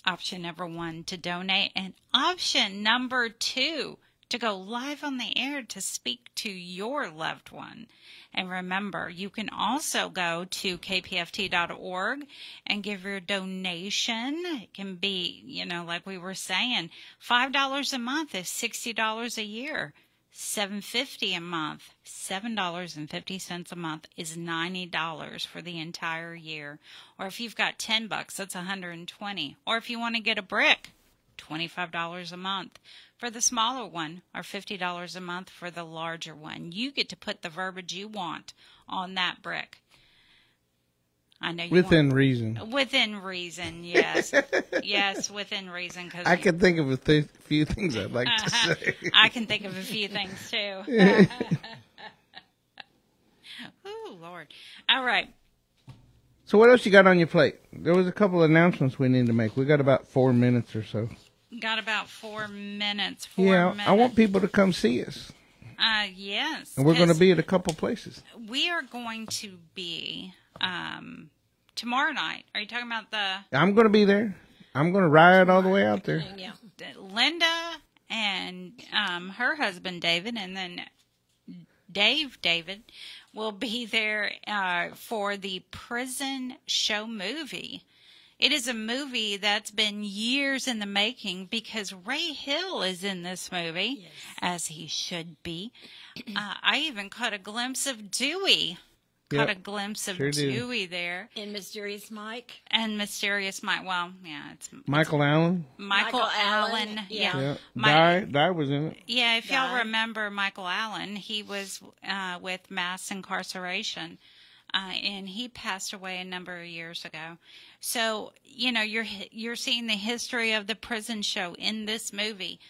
Option number 1 to donate. And option number 2 to go live on the air to speak to your loved one. And remember, you can also go to kpft.org and give your donation. It can be, like we were saying, $5 a month is $60 a year. $7.50 a month, $7.50 a month is $90 for the entire year. Or if you've got $10, that's $120. Or if you want to get a brick, $25 a month for the smaller one, or $50 a month for the larger one. You get to put the verbiage you want on that brick. I know you within reason. Within reason, yes. Yes, within reason. Cause I can think of a few things I'd like to say. I can think of a few things, too. Oh, Lord. All right. So what else you got on your plate? There was a couple of announcements we need to make. We got about 4 minutes or so. Got about 4 minutes. I want people to come see us. Yes. And we're going to be at a couple places. We are going to be tomorrow night. Are you talking about I'm going to be there. I'm going to ride all the way out there. Yeah. Linda and her husband, David, and then David, will be there for the Prison Show movie. It is a movie that's been years in the making because Ray Hill is in this movie, yes, as he should be. I even caught a glimpse of Dewey. Yep, caught a glimpse of Dewey there. And Mysterious Mike. And Mysterious Mike. Well, yeah, it's Michael Allen. Michael Allen. Yeah. Di was in it. Yeah, if y'all remember Michael Allen, he was with mass incarceration. And he passed away a number of years ago. So, you're seeing the history of the prison show in this movie.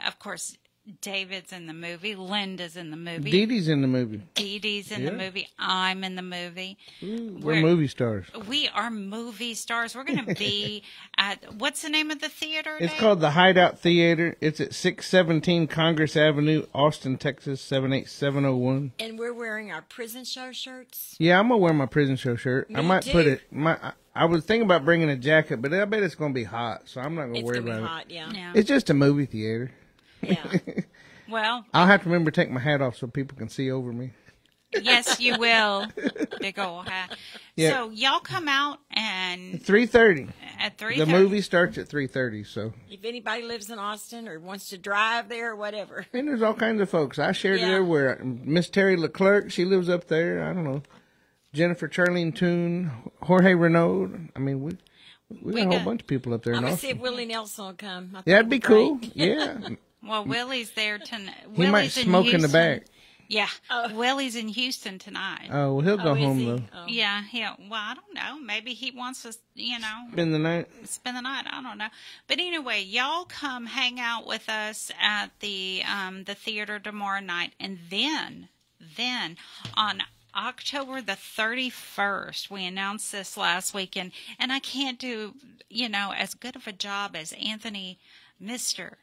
Of course, David's in the movie. Linda's in the movie. Dee Dee's in the movie. Dee Dee's in the movie. I'm in the movie. Ooh, we're movie stars. We are movie stars. We're going to be at, what's the name of the theater? It's called the Hideout Theater. It's at 617 Congress Avenue, Austin, Texas, 78701. And we're wearing our prison show shirts. Yeah, I'm going to wear my prison show shirt. Me I might too. put it, I was thinking about bringing a jacket, but I bet it's going to be hot, so I'm not going to worry about hot, it. Yeah. It's just a movie theater. Yeah. Well, I'll have to remember to take my hat off so people can see over me. Yes, you will. Big old hat. Yeah. So y'all come out and 3:30. At 3:30. The movie starts at 3:30. So if anybody lives in Austin or wants to drive there or whatever. And there's all kinds of folks. I shared it everywhere. Miss Terry Leclerc, she lives up there. I don't know. Jennifer Charlene Toon, Jorge Renaud. I mean, we got a whole bunch of people up there. I'm in gonna Austin. see if Willie Nelson will come. Yeah, that'd be cool. Yeah. Well, Willie's there tonight. He might smoke in the back. Yeah. Willie's in Houston tonight. Oh, well, he'll go home, though. Oh. Yeah. Well, I don't know. Maybe he wants to, Spend the night. Spend the night. I don't know. But anyway, y'all come hang out with us at the theater tomorrow night. And then on October the 31st, we announced this last weekend. And I can't do, as good of a job as Mr.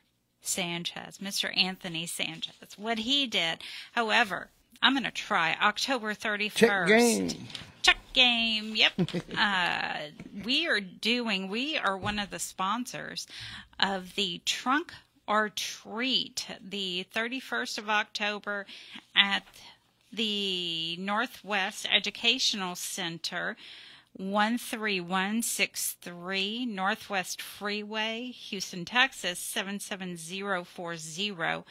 Anthony Sanchez, what he did. However, I'm going to try October 31st. Check game. Yep. We are one of the sponsors of the Trunk or Treat, the 31st of October at the Northwest Educational Center, 13163 Northwest Freeway, Houston, Texas, 77040.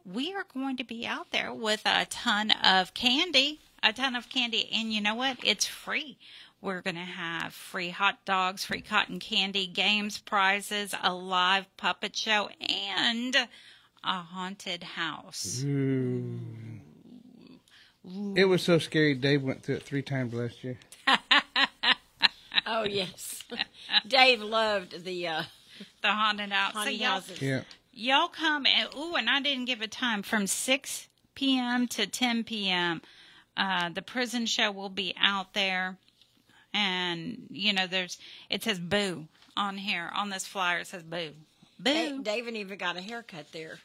We are going to be out there with a ton of candy, A ton of candy. And you know what? It's free. We're going to have free hot dogs, free cotton candy, games, prizes, a live puppet show, and a haunted house. Ooh. It was so scary. Dave went through it 3 times last year. Oh, yes. Dave loved the haunted house. Haunted houses. Yeah. Y'all come, and I didn't give a time, from 6 p.m. to 10 p.m. The prison show will be out there. And, you know, it says boo on here. On this flyer, it says boo. Boo. David even got a haircut there.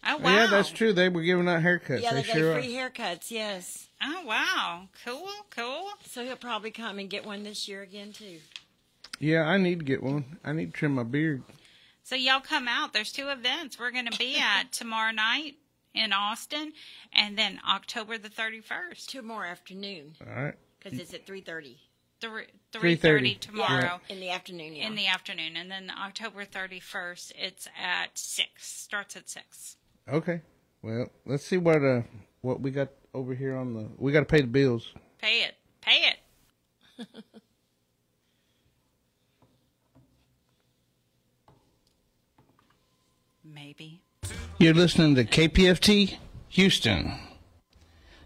Oh, wow. Yeah, that's true. They were giving out haircuts. Yeah, they sure gave free haircuts, yes. Oh, wow. Cool. So he'll probably come and get one this year again, too. Yeah, I need to get one. I need to trim my beard. So y'all come out. There's 2 events we're going to be at tomorrow night in Austin, and then October the 31st. 2 more afternoon. All right. Because it's at 3:30. 3:30 tomorrow. In the afternoon, yeah. In the afternoon. And then October 31st, it's at 6. Starts at 6. Okay. Well, let's see what we got over here on the... We got to pay the bills. Pay it. Maybe. You're listening to KPFT Houston.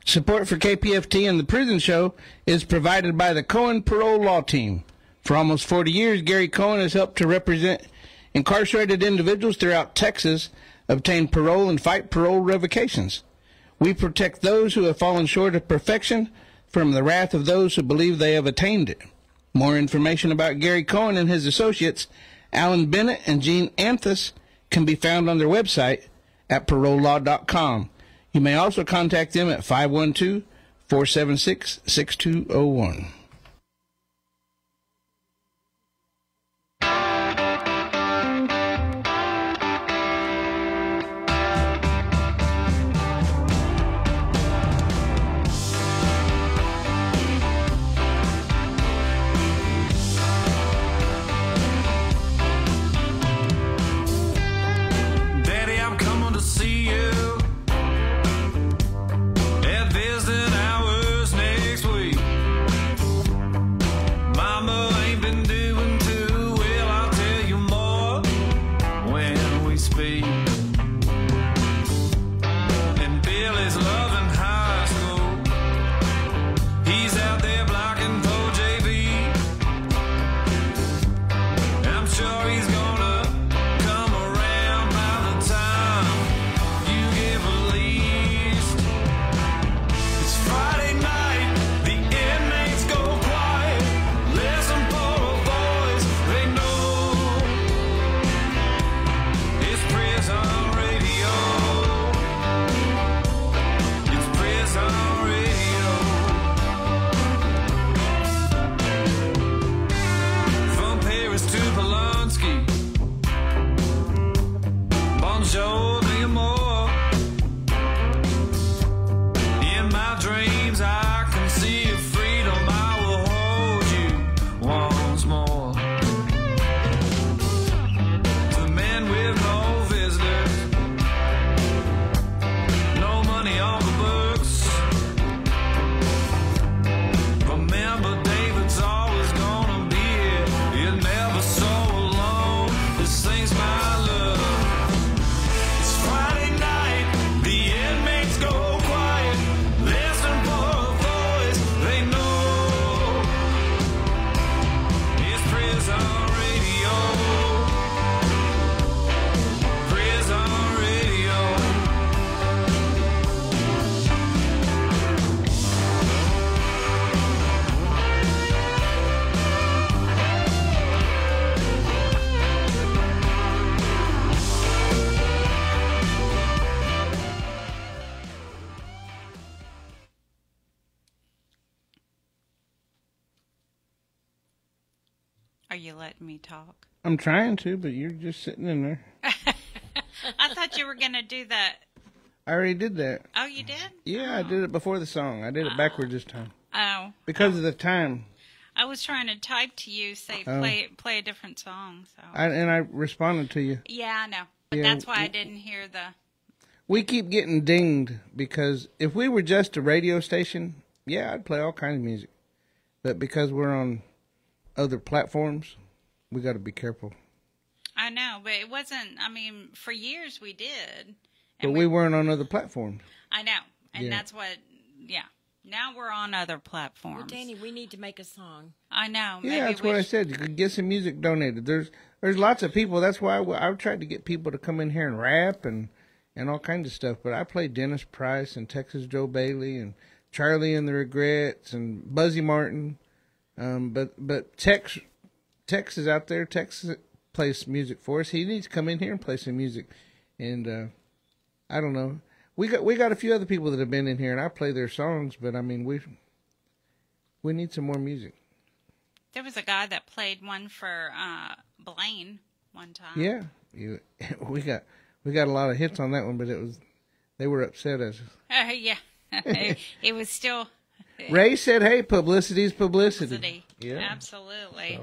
Support for KPFT and the Prison Show is provided by the Cohen Parole Law Team. For almost 40 years, Gary Cohen has helped to represent incarcerated individuals throughout Texas, obtain parole, and fight parole revocations. We protect those who have fallen short of perfection from the wrath of those who believe they have attained it. More information about Gary Cohen and his associates, Alan Bennett and Gene Mathis, can be found on their website at parolelaw.com. You may also contact them at 512-476-6201. Daddy, I'm coming to see you at visiting hours next week. Mama ain't been doing too well, I'll tell you more when we speak. And Billy's loving high school. He's out there blocking for JV. I'm sure he's gonna come around by the time you get released. It's Friday night, the inmates go quiet. Listen for a voice they know. It's prison radio. It's prison radio. From Paris to Polanski. Bonjour, d'amour. In my dreams, I can see your freedom. I will hold you once more. To men with no visitors, no money on the books. Remember, David's always gonna be here. You're never so alone. This thing's my love. It's Friday night, the inmates go quiet. Listen for a voice they know. It's prison radio. Prison radio. Are you letting me talk? I'm trying to, but you're just sitting in there. I thought you were going to do that. I already did that. Oh, you did? Yeah, I did it before the song. I did it backwards this time. Oh. Because of the time. I was trying to type to you, say Oh. play a different song. So. I responded to you. Yeah, I know. But Yeah, that's why I didn't hear the... We keep getting dinged because if we were just a radio station yeah, I'd play all kinds of music. But because we're on other platforms, we got to be careful. I know, but it wasn't, I mean, for years we did. But we weren't on other platforms. I know. And Yeah. that's what, yeah. Now we're on other platforms. Well, Dani, we need to make a song. I know. Yeah, maybe that's we what I said. You could get some music donated. There's lots of people. That's why I've tried to get people to come in here and rap and all kinds of stuff. But I play Dennis Price and Texas Joe Bailey and Charlie and the Regrets and Buzzy Martin. But Tex is out there. Tex plays music for us. He needs to come in here and play some music. And I don't know. We got a few other people that have been in here, and I play their songs. But I mean, we need some more music. There was a guy that played one for Blaine one time. Yeah, we got a lot of hits on that one, but they were upset at us. Yeah, it was still. Ray said, "Hey, publicity's publicity." Yeah, absolutely.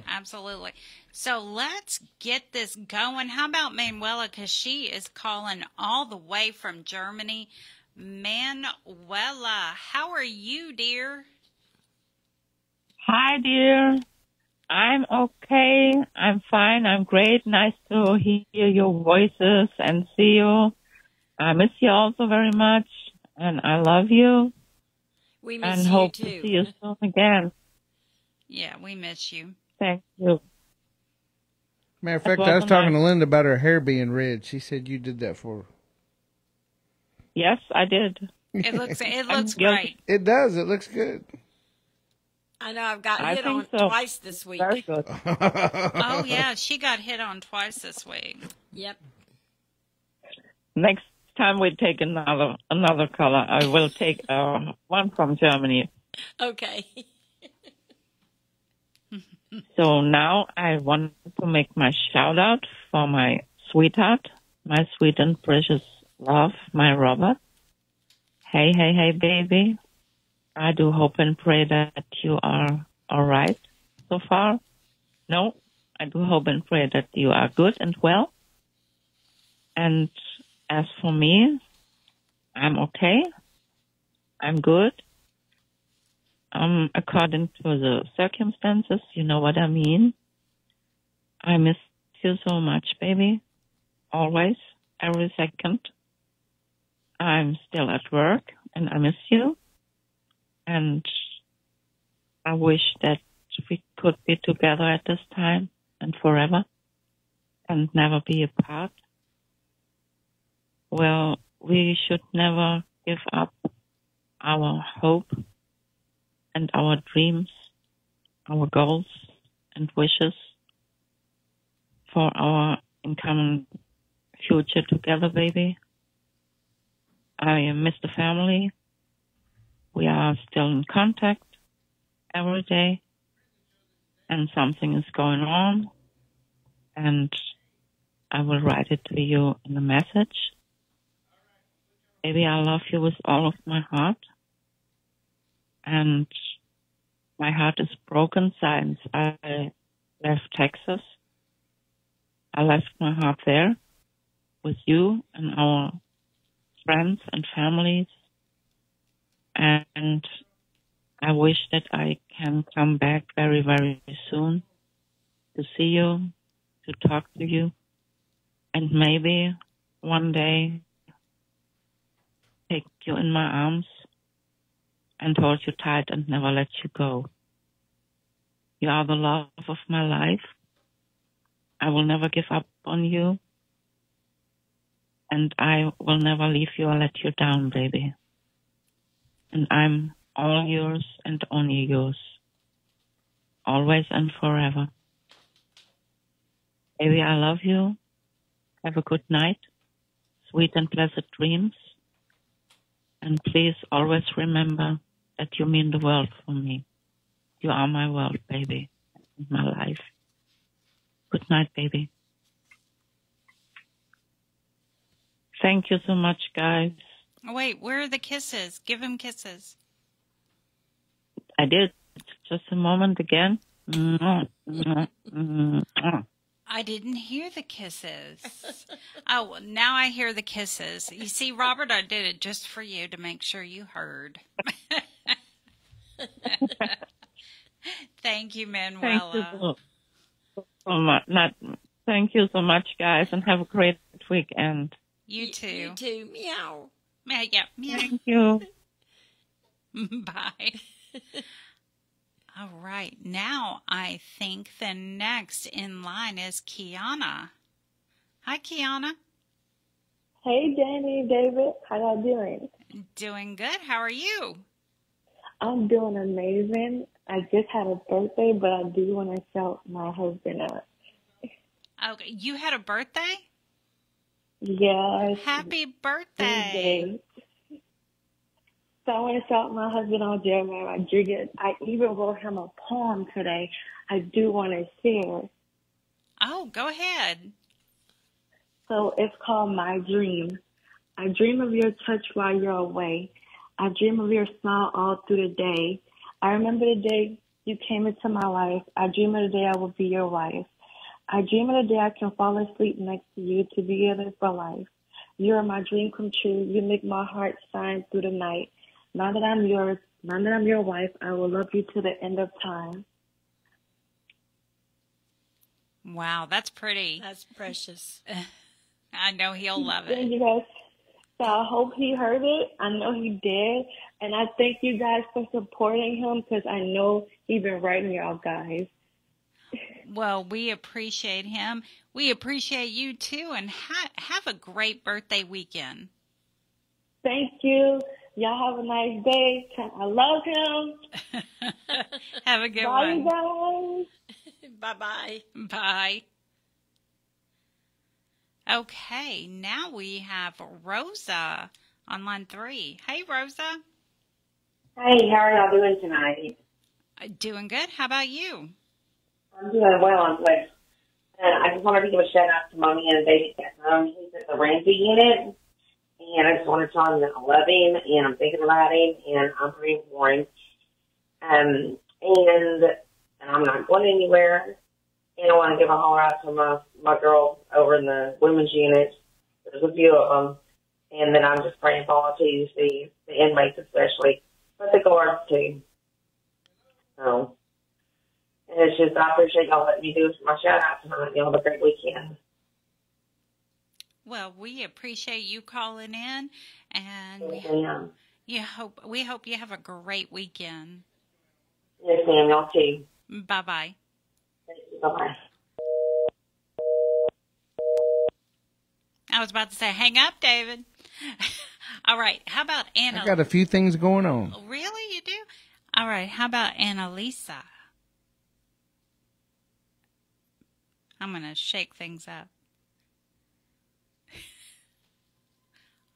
So let's get this going. How about Manuela? Because she is calling all the way from Germany. Manuela, how are you, dear? Hi, dear. I'm okay. I'm fine. I'm great. Nice to hear your voices and see you. I miss you also very much, and I love you. We miss and you hope too. to see you soon again. Yeah, we miss you. Thank you. Matter of fact, I was talking to Linda about her hair being red. She said you did that for her. Yes, I did. It looks great. It does. It looks good. I know. I've got I hit think on so. twice this week. Very good. Oh, yeah, she got hit on twice this week. Yep. Next time we take another color. I will take one from Germany. Okay. So now I want to make my shout out for my sweetheart, my sweet and precious love, my Robert. Hey, hey, hey, baby. I do hope and pray that you are all right so far. No, I do hope and pray that you are good and well. And as for me, I'm okay. I'm good. According to the circumstances, you know what I mean. I miss you so much, baby. Always, every second. I'm still at work and I miss you. And I wish that we could be together at this time and forever and never be apart. Well, we should never give up our hope and our dreams, our goals and wishes for our incoming future together, baby. I miss the family. We are still in contact every day, and something is going on, and I will write it to you in a message. Baby, I love you with all of my heart. And my heart is broken since I left Texas. I left my heart there with you and our friends and families. And I wish that I can come back very, very soon to see you, to talk to you, and maybe one day take you in my arms and hold you tight and never let you go. You are the love of my life. I will never give up on you. And I will never leave you or let you down, baby. And I'm all yours and only yours. Always and forever. Baby, I love you. Have a good night. Sweet and blessed dreams. And please always remember that you mean the world for me. You are my world, baby, and my life. Good night, baby. Thank you so much, guys. Oh, wait, where are the kisses? Give him kisses. I did. Just a moment again. I didn't hear the kisses. Oh, now I hear the kisses. You see, Robert, I did it just for you to make sure you heard. Thank you, Thank you Manuela. so much. Thank you so much, guys, and have a great weekend. You too. You too. Meow. Yeah, meow. Thank you. Bye. All right. Now I think the next in line is Kiana. Hi, Kiana. Hey, Dani, David. How y'all doing? Doing good. How are you? I'm doing amazing. I just had a birthday, but I do want to shout my husband out. Okay. You had a birthday? Yes. Happy birthday. Tuesday. So I want to shout my husband out, Jeremiah Rodriguez. I even wrote him a poem today. I do want to share. Oh, go ahead. So it's called My Dream. I dream of your touch while you're away. I dream of your smile all through the day. I remember the day you came into my life. I dream of the day I will be your wife. I dream of the day I can fall asleep next to you to be together for life. You are my dream come true. You make my heart shine through the night. Now that I'm yours, now that I'm your wife, I will love you to the end of time. Wow, that's pretty. That's precious. I know he'll love it. Thank you guys. So I hope he heard it. I know he did. And I thank you guys for supporting him because I know he's been writing y'all guys. Well, we appreciate him. We appreciate you too. And have a great birthday weekend. Thank you. Y'all have a nice day. I love him. Have a good Bye, one. guys. Bye-bye. Bye. Okay, now we have Rosa on line 3. Hey, Rosa. Hey, how are y'all doing tonight? Doing good. How about you? I'm doing well. I'm good. I just wanted to give a shout out to Mommy and David Catherine. He's at the Ramsey unit. And I just want to tell him that I love him and I'm thinking about him and I'm praying for him. And I'm not going anywhere. And I want to give a holler out to my girls over in the women's unit. There's a few of them. And then I'm just praying for all to see the inmates especially, but the guards too. So, and it's just, I appreciate y'all letting me do my shout out tonight. Y'all have a great weekend. Well, we appreciate you calling in, and we hope you have a great weekend. Yes, ma'am. Y'all too. Bye-bye. Bye-bye. I was about to say, hang up, David. All right. How about Anna? I got a few things going on. Really? You do? All right. How about Annalisa? I'm going to shake things up.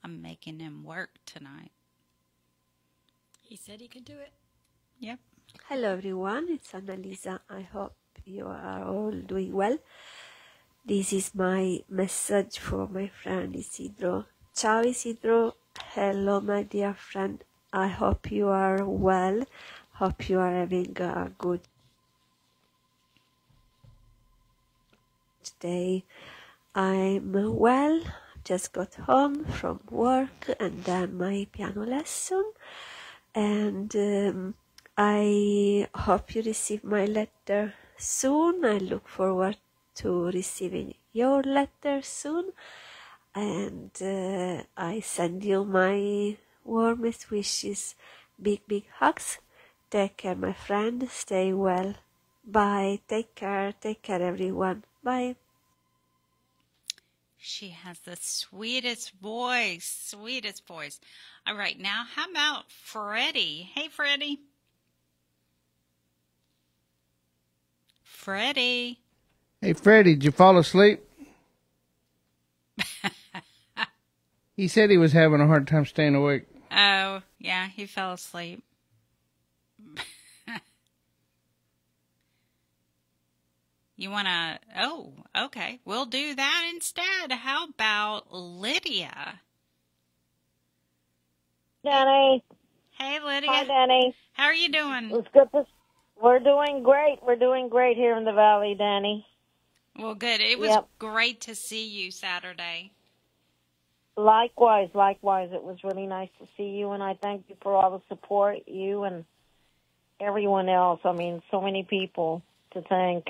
I'm making him work tonight. He said he could do it. Yep. Hello everyone, it's Annalisa. I hope you are all doing well. This is my message for my friend Isidro. Ciao Isidro. Hello my dear friend. I hope you are well. Hope you are having a good day. I'm well. Just got home from work and done my piano lesson. And I hope you receive my letter soon. I look forward to receiving your letter soon. And I send you my warmest wishes. Big, big hugs. Take care, my friend. Stay well. Bye. Take care. Take care, everyone. Bye. She has the sweetest voice. Sweetest voice. All right. Now, how about Freddie? Hey, Freddie. Freddie. Hey, Freddie, did you fall asleep? He said he was having a hard time staying awake. Oh, yeah, he fell asleep. You want to... Oh, okay. We'll do that instead. How about Lydia? Dani. Hey, Lydia. Hi, Dani. How are you doing? It's good to... We're doing great. We're doing great here in the Valley, Dani. Well, good. It was great to see you Saturday. Likewise. It was really nice to see you, and I thank you for all the support you and everyone else. I mean, so many people to thank.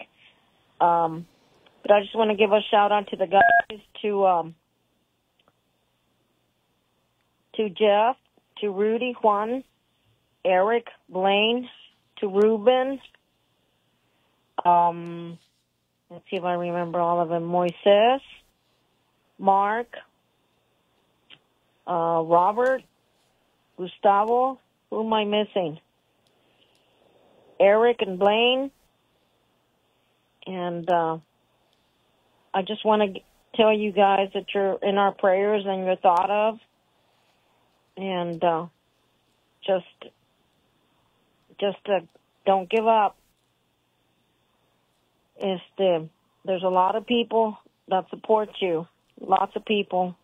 But I just want to give a shout out to the guys, to Jeff, to Rudy, Juan, Eric, Blaine, to Ruben. Let's see if I remember all of them. Moises, Mark, Robert, Gustavo. Who am I missing? Eric and Blaine. And I just want to tell you guys that you're in our prayers and you're thought of. And just don't give up. There's a lot of people that support you, lots of people,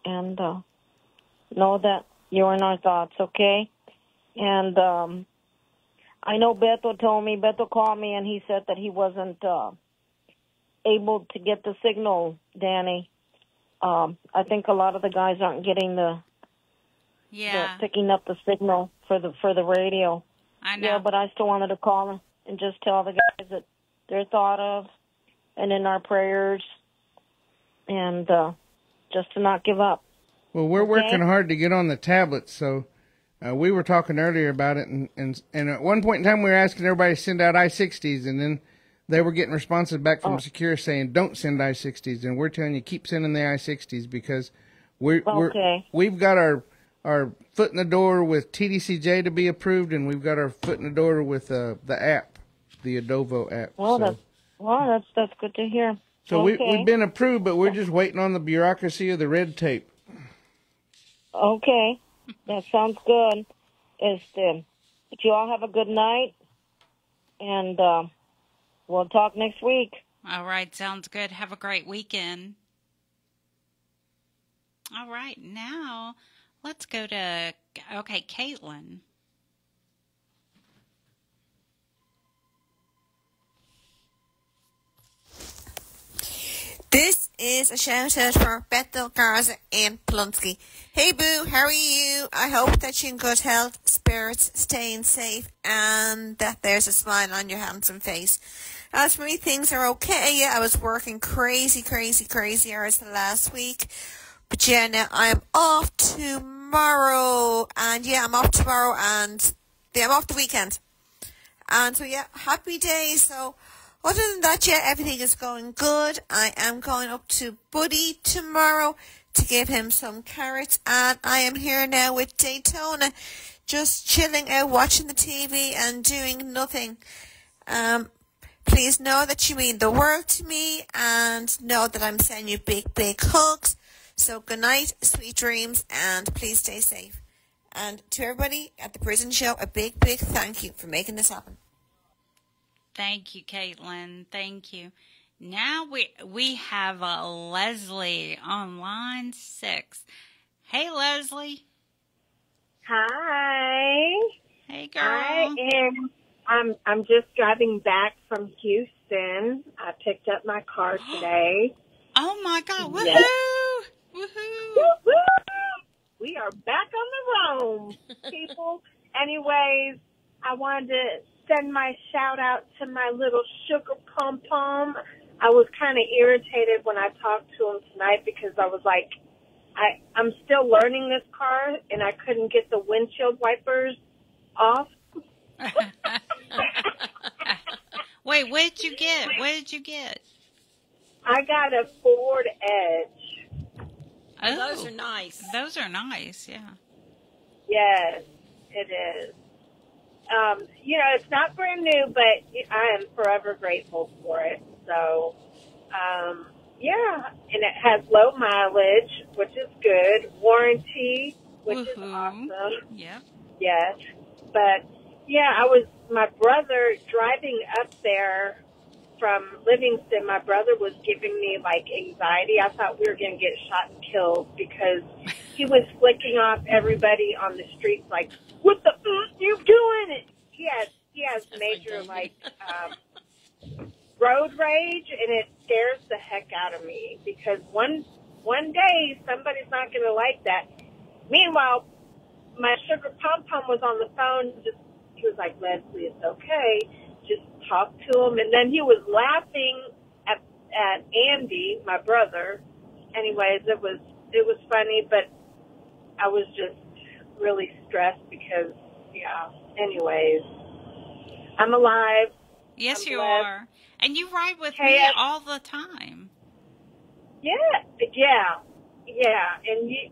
and know that you're in our thoughts, okay? And I know Beto called me, and he said that he wasn't able to get the signal, Dani. I think a lot of the guys aren't getting picking up the signal for the radio. I know. Yeah, but I still wanted to call him and just tell the guys that they're thought of and in our prayers, and just to not give up. Well, we're working hard to get on the tablets, so we were talking earlier about it, and at one point in time we were asking everybody to send out I-60s, and then they were getting responses back from Secure saying don't send I-60s, and we're telling you keep sending the I-60s because we've got our foot in the door with TDCJ to be approved, and we've got our foot in the door with the app, the Adovo app. That's good to hear. So we've been approved, but we're just waiting on the bureaucracy of the red tape. Okay, that sounds good. But you all have a good night, and we'll talk next week. All right, sounds good. Have a great weekend. All right, now let's go to, Caitlin. This is a shout out for Bethel, Garza, and Plumsky. Hey Boo, how are you? I hope that you're in good health, spirits, staying safe, and that there's a smile on your handsome face. As for me, things are okay. Yeah, I was working crazy hours the last week. But yeah, now I'm off tomorrow. And yeah, I'm off tomorrow, and yeah, I'm off the weekend. And so yeah, happy days. So other than that, yeah, everything is going good. I am going up to Buddy tomorrow to give him some carrots. And I am here now with Daytona, just chilling out, watching the TV and doing nothing. Please know that you mean the world to me, and know that I'm sending you big hugs. So good night, sweet dreams, and please stay safe. And to everybody at the prison show, a big thank you for making this happen. Thank you, Caitlin. Thank you. Now we have Leslie on line 6. Hey, Leslie. Hi. Hey, girl. I'm just driving back from Houston. I picked up my car today. Oh my God! Woohoo! Yes. Woohoo! Woo-hoo! We are back on the road, people. Anyways, I wanted to send my shout out to my little sugar pom-pom. I was kind of irritated when I talked to him tonight because I was like, I'm still learning this car and I couldn't get the windshield wipers off. Wait, what did you get? What did you get? I got a Ford Edge. Oh, those are nice. Those are nice, yeah. Yes, it is. It's not brand new, but I am forever grateful for it. So, yeah, and it has low mileage, which is good. Warranty, which is awesome. Yep. Yes. But, yeah, my brother driving up there from Livingston, my brother was giving me, anxiety. I thought we were going to get shot and killed because he was flicking off everybody on the streets like, what the you doing? It. He has major, road rage, and it scares the heck out of me because one day somebody's not going to like that. Meanwhile, my sugar pom-pom was on the phone just, he was like, Leslie, it's okay. Just talk to him. And then he was laughing at Andy, my brother. Anyways, it was funny, but I was just really stressed because, anyways, I'm alive. Yes, I'm you blessed. are. And you ride with Hey, me all the time. Yeah. And you,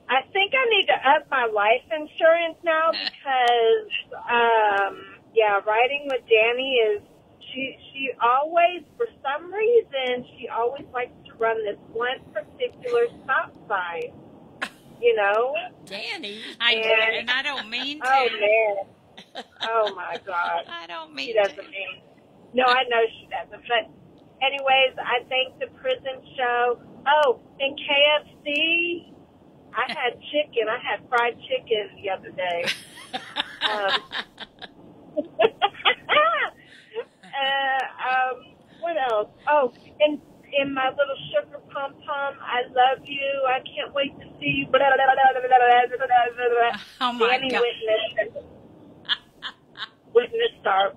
I think I need to up my life insurance now because, riding with Dani is, she always, for some reason, she always likes to run this one particular stop sign, Dani. And I don't mean to. Oh, man. Oh, my God. I don't mean She doesn't mean. No, I know she doesn't. But anyways, I think the prison show. Oh, in KFC, I had chicken. I had fried chicken the other day. What else? Oh, in my little sugar pom pom, I love you. I can't wait to see you. Oh my Dani God. Witnessed our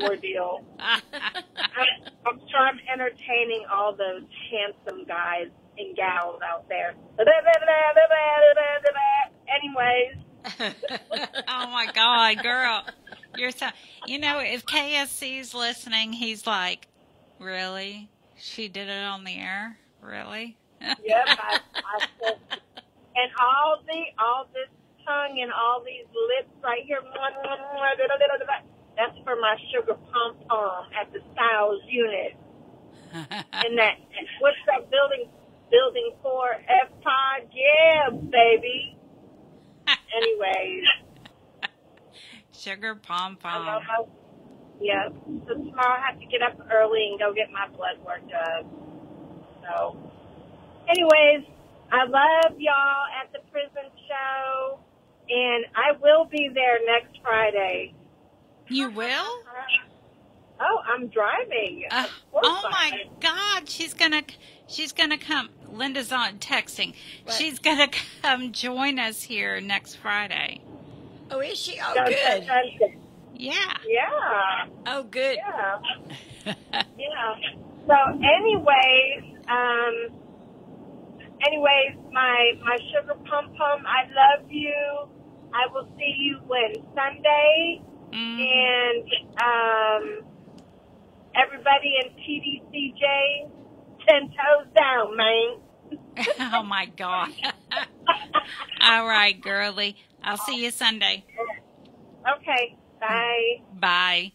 ordeal. I'm sure I'm entertaining all those handsome guys and gals out there. Anyways. Oh my God, girl. You're so, if KSC's listening, he's like, really? She did it on the air? Really? Yep. I said, and all this tongue and all these lips right here. That's for my sugar pom pom at the Styles unit. And that, what's that building 4 F Pod? Yeah, baby. Anyways. Sugar pom pom. Yeah. So tomorrow I have to get up early and go get my blood work done. So, anyways, I love y'all at the prison show, and I will be there next Friday. You will? Oh, I'm driving. Oh my God, she's gonna come. Linda's on texting. What? She's gonna come join us here next Friday. Oh, is she? Oh, good. Yeah. Yeah. Oh, good. Yeah. Yeah. So, anyways, my sugar pom pom, I love you. I will see you Sunday. And everybody in TDCJ, 10 toes down, man. Oh my God. All right, girlie. I'll see you Sunday. Okay. Bye. Bye.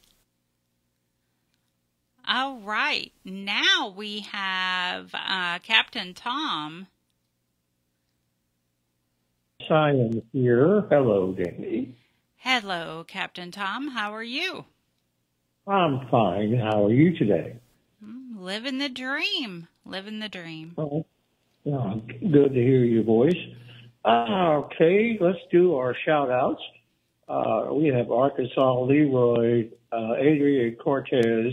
All right. Now we have Captain Tom. Simon here. Hello, Dani. Hello, Captain Tom. How are you? I'm fine. How are you today? Living the dream. Living the dream. Oh, yeah, good to hear your voice. Okay, let's do our shout-outs. We have Arkansas Leroy, Adrian Cortez,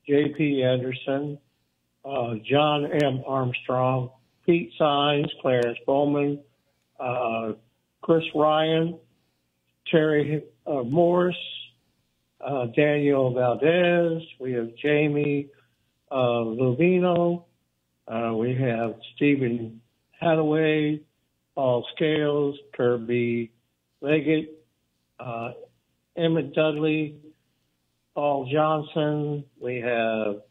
J.P. Anderson, John M. Armstrong, Pete Sines, Clarence Bowman, Chris Ryan, Terry Morris, Daniel Valdez. We have Jamie Lovino. We have Stephen Hathaway, Paul Scales, Kirby Leggett, Emmett Dudley, Paul Johnson. We have,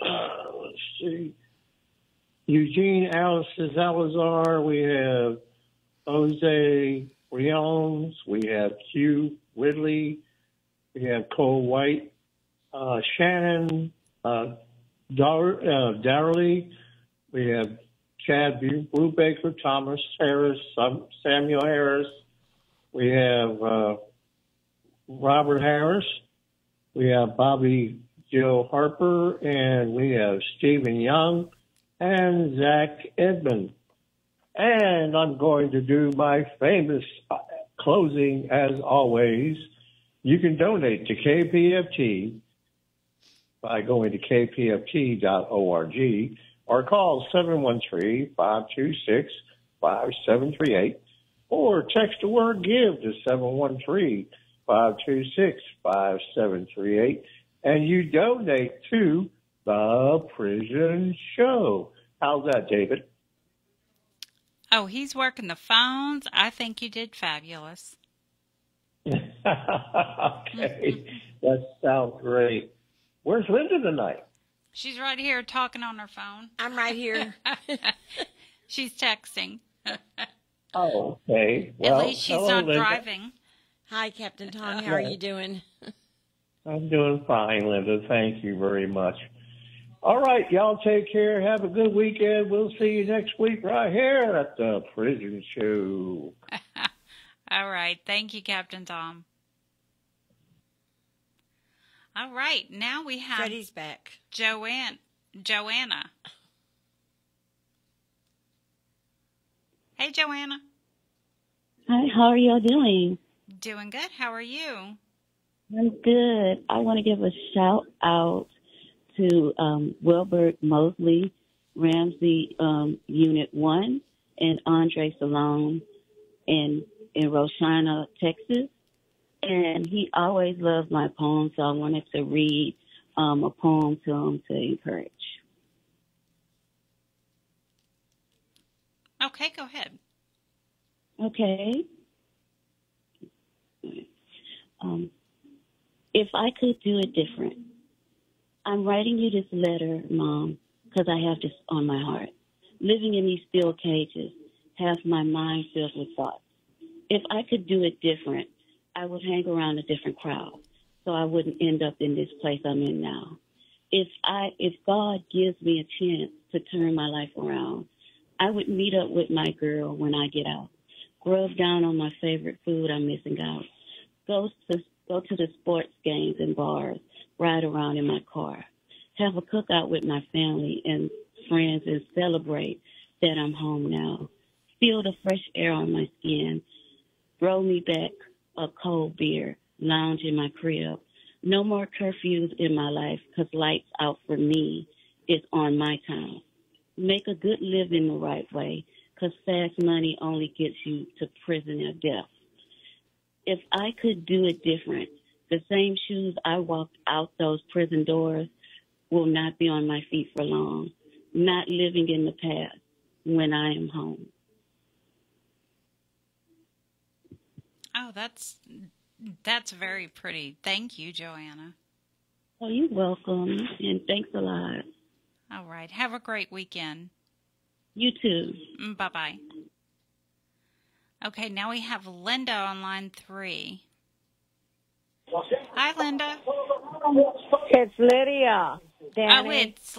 let's see, Eugene Alice Salazar. We have Jose Riones. We have Hugh Ridley. We have Cole White, Shannon Darley. We have Chad Brubaker, Thomas Harris, Samuel Harris. We have Robert Harris. We have Bobby Joe Harper, and we have Stephen Young and Zach Edmond. And I'm going to do my famous closing as always. You can donate to KPFT by going to kpft.org or call 713-526-5738 or text the word GIVE to 713-526-5738, and you donate to the Prison Show. How's that, David? Oh, he's working the phones. I think you did fabulous. Okay, that sounds great. Where's Linda tonight? She's right here talking on her phone. I'm right here. She's texting. Oh, okay. Well, at least she's hello, not Linda. driving. Hi, Captain Tom. How are you doing? I'm doing fine, Linda. Thank you very much. All right, y'all take care. Have a good weekend. We'll see you next week right here at the Prison Show. All right. Thank you, Captain Tom. All right. Now we have Freddie's back. Joanna. Hey, Joanna. Hi, how are y'all doing? Doing good. How are you? I'm good. I want to give a shout out to Wilbert Mosley, Ramsey Unit 1, and Andre Salone in Roshana, Texas. And he always loved my poems, so I wanted to read a poem to him to encourage. Okay, go ahead. Okay. If I could do it different. I'm writing you this letter, Mom, because I have this on my heart. Living in these steel cages, half my mind filled with thoughts. If I could do it different, I would hang around a different crowd, so I wouldn't end up in this place I'm in now. If God gives me a chance to turn my life around, I would meet up with my girl when I get out, grub down on my favorite food I'm missing out, go to the sports games and bars, ride around in my car, have a cookout with my family and friends and celebrate that I'm home now, feel the fresh air on my skin, throw me back a cold beer, lounge in my crib. No more curfews in my life because lights out for me is on my time. Make a good living the right way because fast money only gets you to prison or death. If I could do it different, the same shoes I walked out those prison doors will not be on my feet for long, not living in the past when I am home. Oh, that's very pretty. Thank you, Joanna. Oh, you're welcome, and thanks a lot. All right. Have a great weekend. You too. Bye-bye. Okay, now we have Linda on line 3. Hi, Linda. It's Lydia. Dani. Oh, it's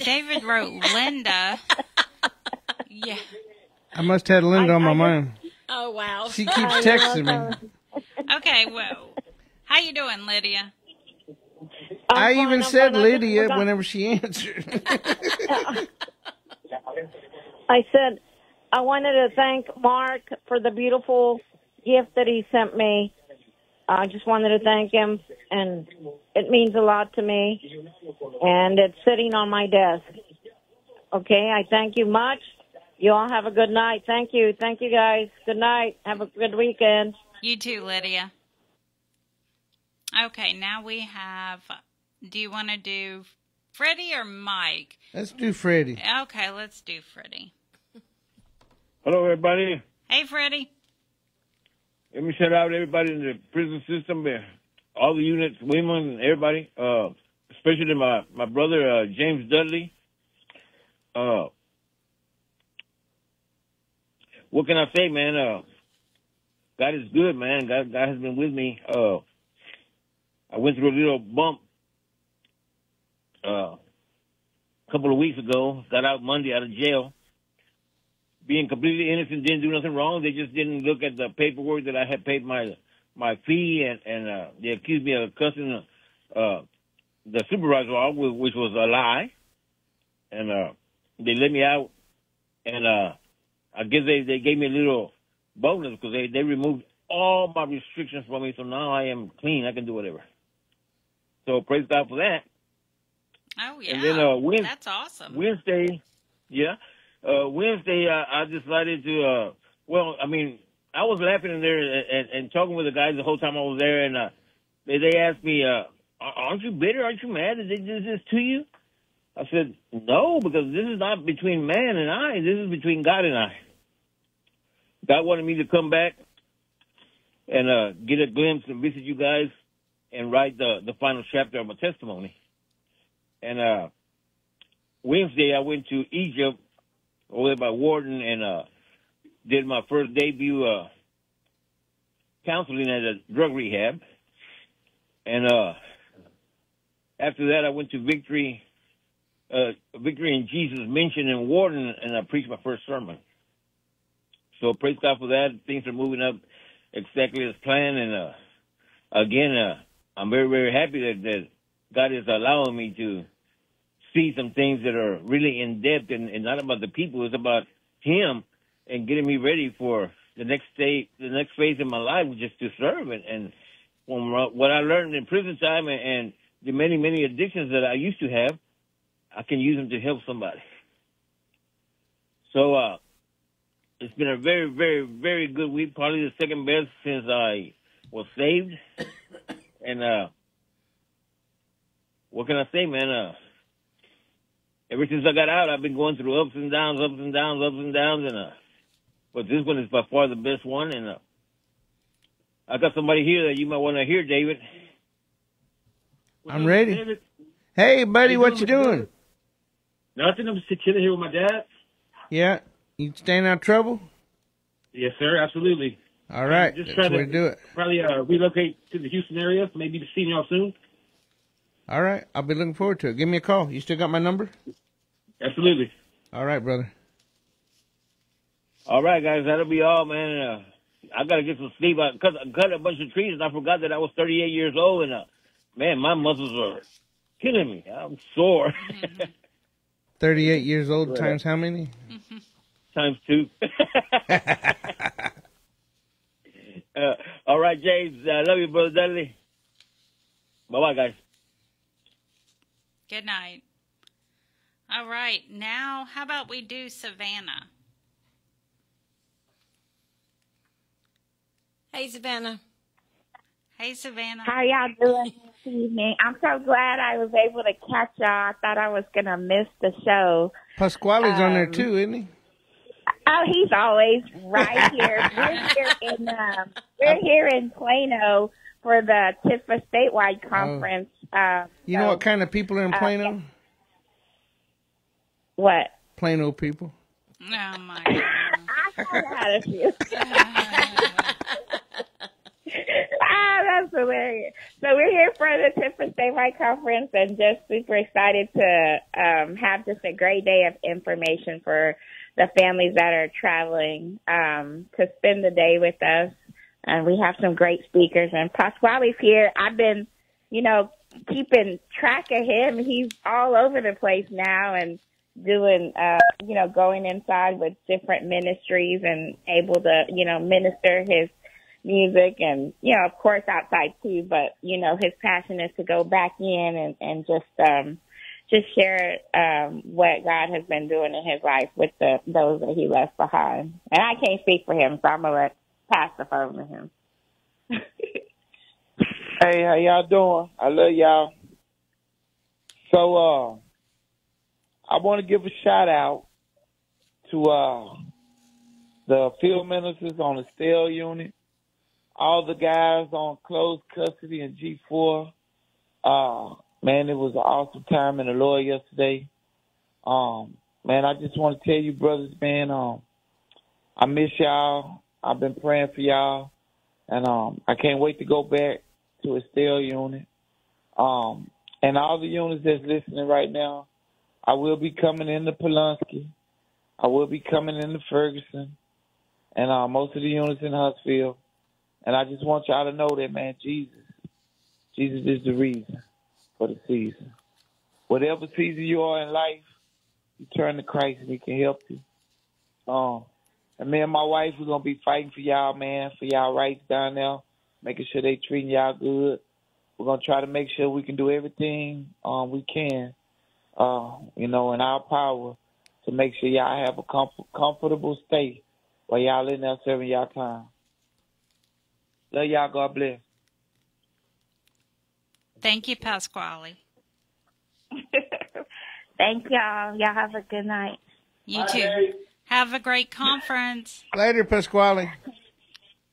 David wrote Linda. Yeah. I must have Linda on my mind. Oh, wow. She keeps texting me. Okay, well, how you doing, Lydia? I even said Lydia whenever she answered. I said, I wanted to thank Mark for the beautiful gift that he sent me. I just wanted to thank him, and it means a lot to me, and it's sitting on my desk. Okay, I thank you much. You all have a good night. Thank you. Thank you, guys. Good night. Have a good weekend. You too, Lydia. Okay, now we have, do you want to do Freddie or Mike? Let's do Freddie. Okay, let's do Freddie. Hello, everybody. Hey, Freddie. Let me shout out everybody in the prison system, all the units, women, and everybody, especially my brother, James Dudley. What can I say, man? God is good, man. God has been with me. I went through a little bump a couple of weeks ago. Got out Monday out of jail. Being completely innocent, didn't do nothing wrong. They just didn't look at the paperwork that I had paid my fee, and they accused me of cussing the supervisor off, which was a lie. And they let me out, and I guess they gave me a little bonus because they removed all my restrictions from me, so now I am clean. I can do whatever. So praise God for that. Oh, yeah. And then that's awesome. Wednesday, I decided to Well, I mean, I was laughing in there and talking with the guys the whole time I was there, and they asked me, aren't you bitter? Aren't you mad that they did this to you? I said, no, because this is not between man and I. This is between God and I. God wanted me to come back and get a glimpse and visit you guys and write the final chapter of my testimony. And Wednesday, I went to Egypt over there by Warden and did my first debut counseling at a drug rehab. And after that, I went to Victory in Jesus Mission in Warden, and I preached my first sermon. So praise God for that. Things are moving up exactly as planned. And again, I'm very, very happy that God is allowing me to see some things that are really in depth and not about the people. It's about Him and getting me ready for the next phase of my life, which is to serve. And from what I learned in prison time and the many, many addictions that I used to have, I can use them to help somebody. So it's been a very, very, very good week, probably the second best since I was saved. And what can I say, man? Ever since I got out, I've been going through ups and downs, and but this one is by far the best one. And I got somebody here that you might want to hear, David. I'm ready. David? Hey, buddy, what you doing? Nothing. I'm just chilling here with my dad. Yeah, you staying out of trouble? Yes, sir. Absolutely. All right, just that's trying the way to to do it. Probably relocate to the Houston area, maybe to see y'all soon. All right, I'll be looking forward to it. Give me a call. You still got my number? Absolutely. All right, brother. All right, guys, that'll be all, man. I got to get some sleep. I cut a bunch of trees, and I forgot that I was 38 years old, and man, my muscles are killing me. I'm sore. 38 years old times how many? Times 2. All right, James. I love you, Brother Dudley. Bye-bye, guys. Good night. All right, now how about we do Savannah? Hey, Savannah. Hey, Savannah. How y'all doing this evening? I'm so glad I was able to catch y'all. I thought I was going to miss the show. Pasquale's on there too, isn't he? Oh, he's always right here. We're here in Plano for the TIFA statewide conference. You know what kind of people are in Plano? What? Plano people. Oh, my God. I had a few. That's hilarious. So we're here for the TIFA statewide conference and just super excited to have just a great day of information for the families that are traveling to spend the day with us. And we have some great speakers. And Pasquale's here. I've been, keeping track of him. He's all over the place now and doing, going inside with different ministries and able to, minister his music and, of course outside too. But, his passion is to go back in and just share what God has been doing in his life with those that he left behind. And I can't speak for him, so I'm going to pass the phone to him. Hey, how y'all doing? I love y'all. So, I want to give a shout out to the field ministers on the STEL unit, all the guys on closed custody in G4. Man, it was an awesome time in the Lord yesterday. Man, I just want to tell you, brothers, man, I miss y'all. I've been praying for y'all. And I can't wait to go back to a STEL unit. And all the units that's listening right now, I will be coming into Pulaski. I will be coming into Ferguson. And most of the units in Huntsville. And I just want y'all to know that, man, Jesus is the reason for the season. Whatever season you are in life, you turn to Christ and he can help you. And me and my wife, we're going to be fighting for y'all, man, for y'all rights down there, making sure they treating y'all good. We're going to try to make sure we can do everything we can, in our power to make sure y'all have a comfortable stay while y'all in there serving y'all time. Love y'all. God bless. Thank you, Pasquale. Thank y'all. Y'all have a good night. You too. Have a great conference. Later, Pasquale.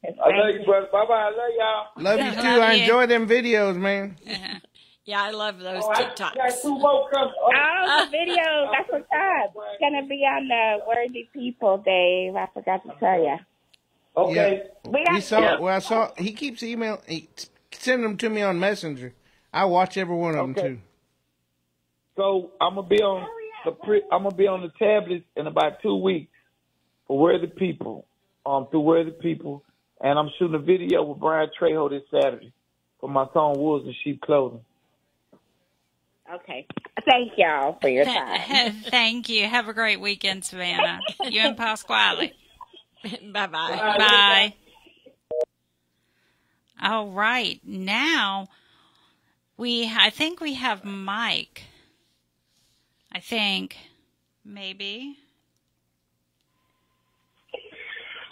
I love you, brother. Bye-bye. I love y'all. Love you too. Love I you. enjoy them videos, man. Yeah, I love those I TikToks. got 2 more coming. Oh, the videos. I forgot. It's going to be on the Worthy People, Dave. I forgot to tell you. Okay. We saw. Well, I saw. He keeps sending them to me on Messenger. I watch every one of them too. So I'm gonna be on the tablets in about 2 weeks for Worthy People, through Worthy People, and I'm shooting a video with Brian Trejo this Saturday for my song Wolves in Sheep Clothing. Okay. Thank y'all for your time. Thank you. Have a great weekend, Savannah. You and Pasquale. Bye-bye. Bye. All right. Now, I think we have Mike. I think. Maybe.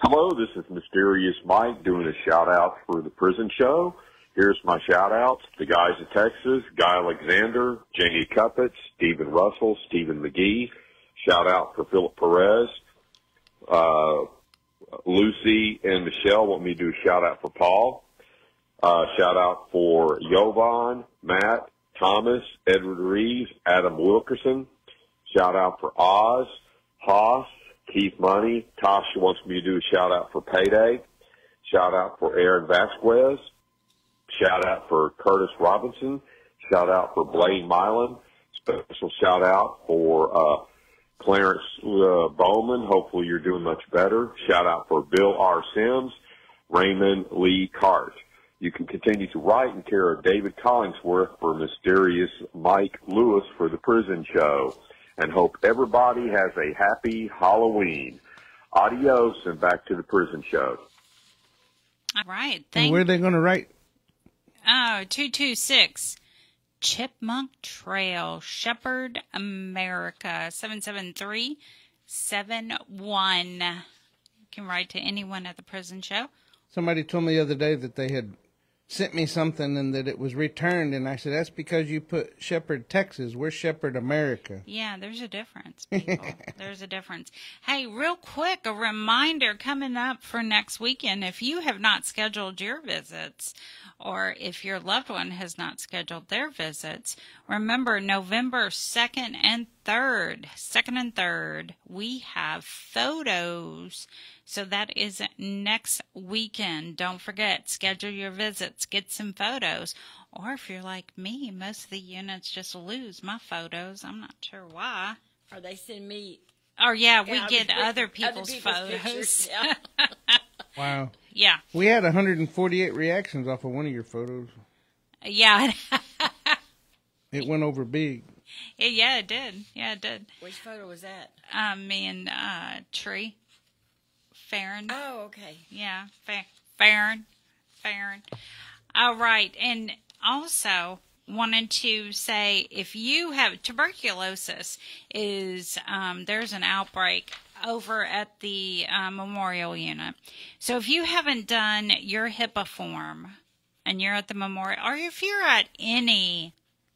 Hello, this is Mysterious Mike doing a shout-out for the prison show. Here's my shout-outs. The guys in Texas, Guy Alexander, Jamie Cuppett, Stephen Russell, Stephen McGee. Shout-out for Philip Perez. Lucy and Michelle want me to do a shout-out for Paul. Shout-out for Jovan, Matt, Thomas, Edward Reeves, Adam Wilkerson. Shout-out for Oz, Haas, Keith Money. Tasha wants me to do a shout-out for Payday. Shout-out for Aaron Vasquez. Shout-out for Curtis Robinson. Shout-out for Blaine Milan. Special shout-out for Clarence Bowman. Hopefully you're doing much better. Shout-out for Bill R. Sims. Raymond Lee Cart. You can continue to write in care of David Collingsworth for Mysterious Mike Lewis for the prison show. And hope everybody has a happy Halloween. Adios, and back to the prison show. All right. And where are they going to write? Oh, 226 Chipmunk Trail, Shepherd, America, 77371. You can write to anyone at the prison show. Somebody told me the other day that they had sent me something and that it was returned, and I said, that's because you put Shepherd, Texas. We're Shepherd, America. Yeah, there's a difference, people. There's a difference. Hey, real quick, a reminder coming up for next weekend. If you have not scheduled your visits, or if your loved one has not scheduled their visits, remember November 2nd and 3rd, we have photos. So that is next weekend. Don't forget, schedule your visits, get some photos. Or if you're like me, most of the units just lose my photos. I'm not sure why. Or they send me. Or yeah, we get other people's photos. Pictures, yeah. Wow. Yeah. We had 148 reactions off of one of your photos. Yeah. It went over big. Yeah, it did. Yeah, it did. Which photo was that? Me and Tree. Farron. Oh, okay. Yeah, Farron. All right, and also wanted to say if you have tuberculosis, there's an outbreak over at the memorial unit. So if you haven't done your HIPAA form and you're at the memorial, or if you're at any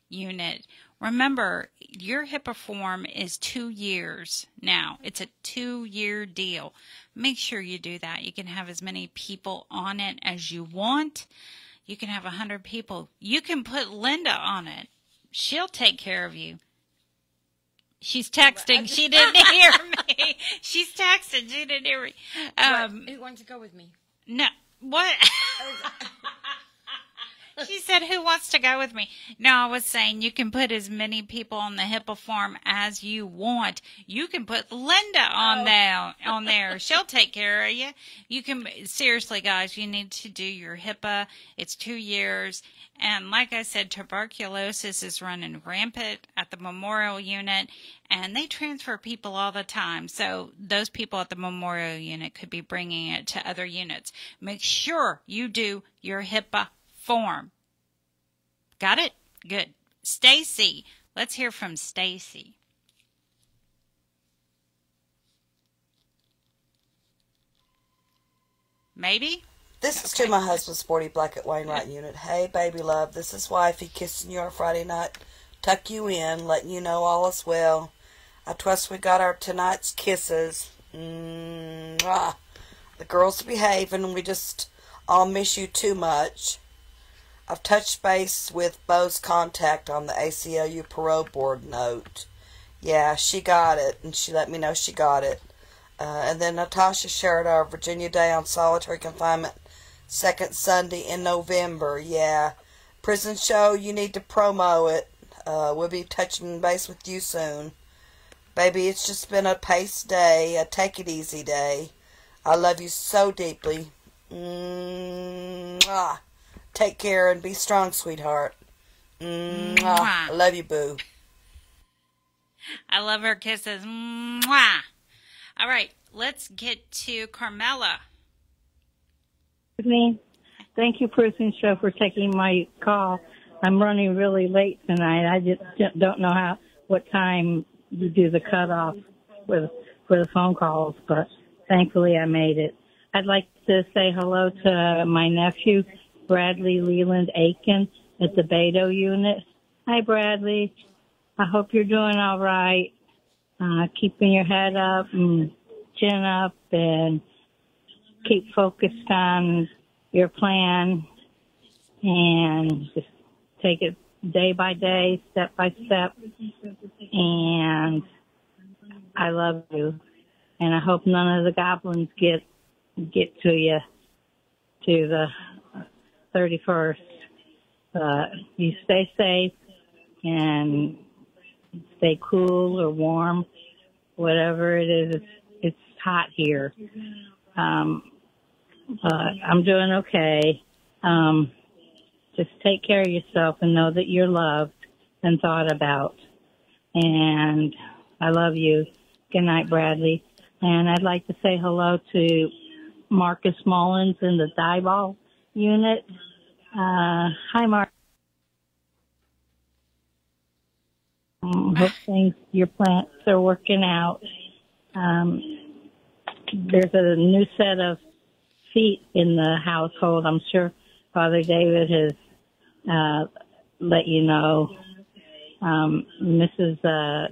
unit, remember, your HIPAA form is 2 years now. It's a 2-year deal. Make sure you do that. You can have as many people on it as you want. You can have 100 people. You can put Linda on it. She'll take care of you. She's texting. She didn't hear me. She's texting. She didn't hear me. Who wants to go with me? No. What? She said, who wants to go with me? No, I was saying you can put as many people on the HIPAA form as you want. You can put Linda on there. She'll take care of you. You can, seriously, guys, you need to do your HIPAA. It's 2 years. And like I said, tuberculosis is running rampant at the memorial unit, and they transfer people all the time. So those people at the memorial unit could be bringing it to other units. Make sure you do your HIPAA form. Got it? Good. Stacy. Let's hear from Stacy. Maybe? This is to my husband's sporty Blackett Wainwright unit. Hey, baby love, this is wifey kissing you on Friday night. Tuck you in, letting you know all is well. I trust we got our tonight's kisses. Mwah. The girls are behaving, and we just all miss you too much. I've touched base with Bo's contact on the ACLU parole board note. Yeah, she got it, and she let me know she got it. And then Natasha shared our Virginia Day on solitary confinement second Sunday in November. Yeah. Prison show, you need to promo it. We'll be touching base with you soon. Baby, it's just been a pace day, a take it easy day. I love you so deeply. Mwah. Take care and be strong, sweetheart. Mwah. I love you, boo. I love her kisses. Mwah. All right, let's get to Carmela. Me. Thank you, Prison Show, for taking my call. I'm running really late tonight. I just don't know what time you do the cutoff for the phone calls, but thankfully I made it. I'd like to say hello to my nephew, Bradley Leland Aiken, at the Beto unit. Hi, Bradley. I hope you're doing all right. Keeping your head up and chin up, and keep focused on your plan, and just take it day by day, step by step. And I love you, and I hope none of the goblins get to you to the 31st. You stay safe and stay cool or warm, whatever it is. It's hot here. I'm doing okay. Just take care of yourself and know that you're loved and thought about. And I love you. Good night, Bradley. And I'd like to say hello to Marcus Mullins in the Dieball unit. Hi, Mark. Hope your plants are working out. There's a new set of feet in the household. I'm sure Father David has let you know. Mrs.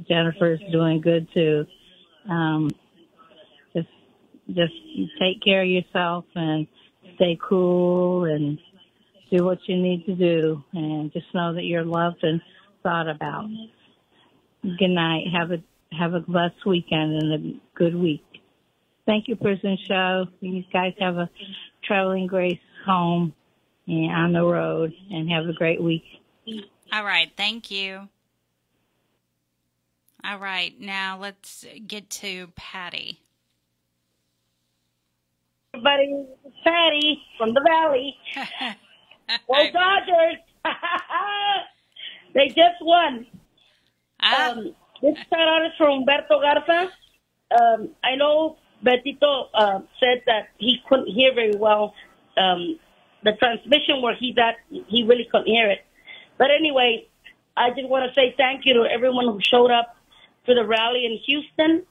Jennifer's doing good too. Just take care of yourself and stay cool and do what you need to do, and just know that you're loved and thought about. Good night. Have a blessed weekend and a good week. Thank you, Prison Show. You guys have a traveling grace home and on the road, and have a great week. All right. Thank you. All right. Now let's get to Patty. Everybody, Patty from the Valley. Go Dodgers! They just won. This shout-out is from Humberto Garza. I know Betito said that he couldn't hear very well. The transmission where he's at, he really couldn't hear it. But anyway, I just want to say thank you to everyone who showed up to the rally in Houston.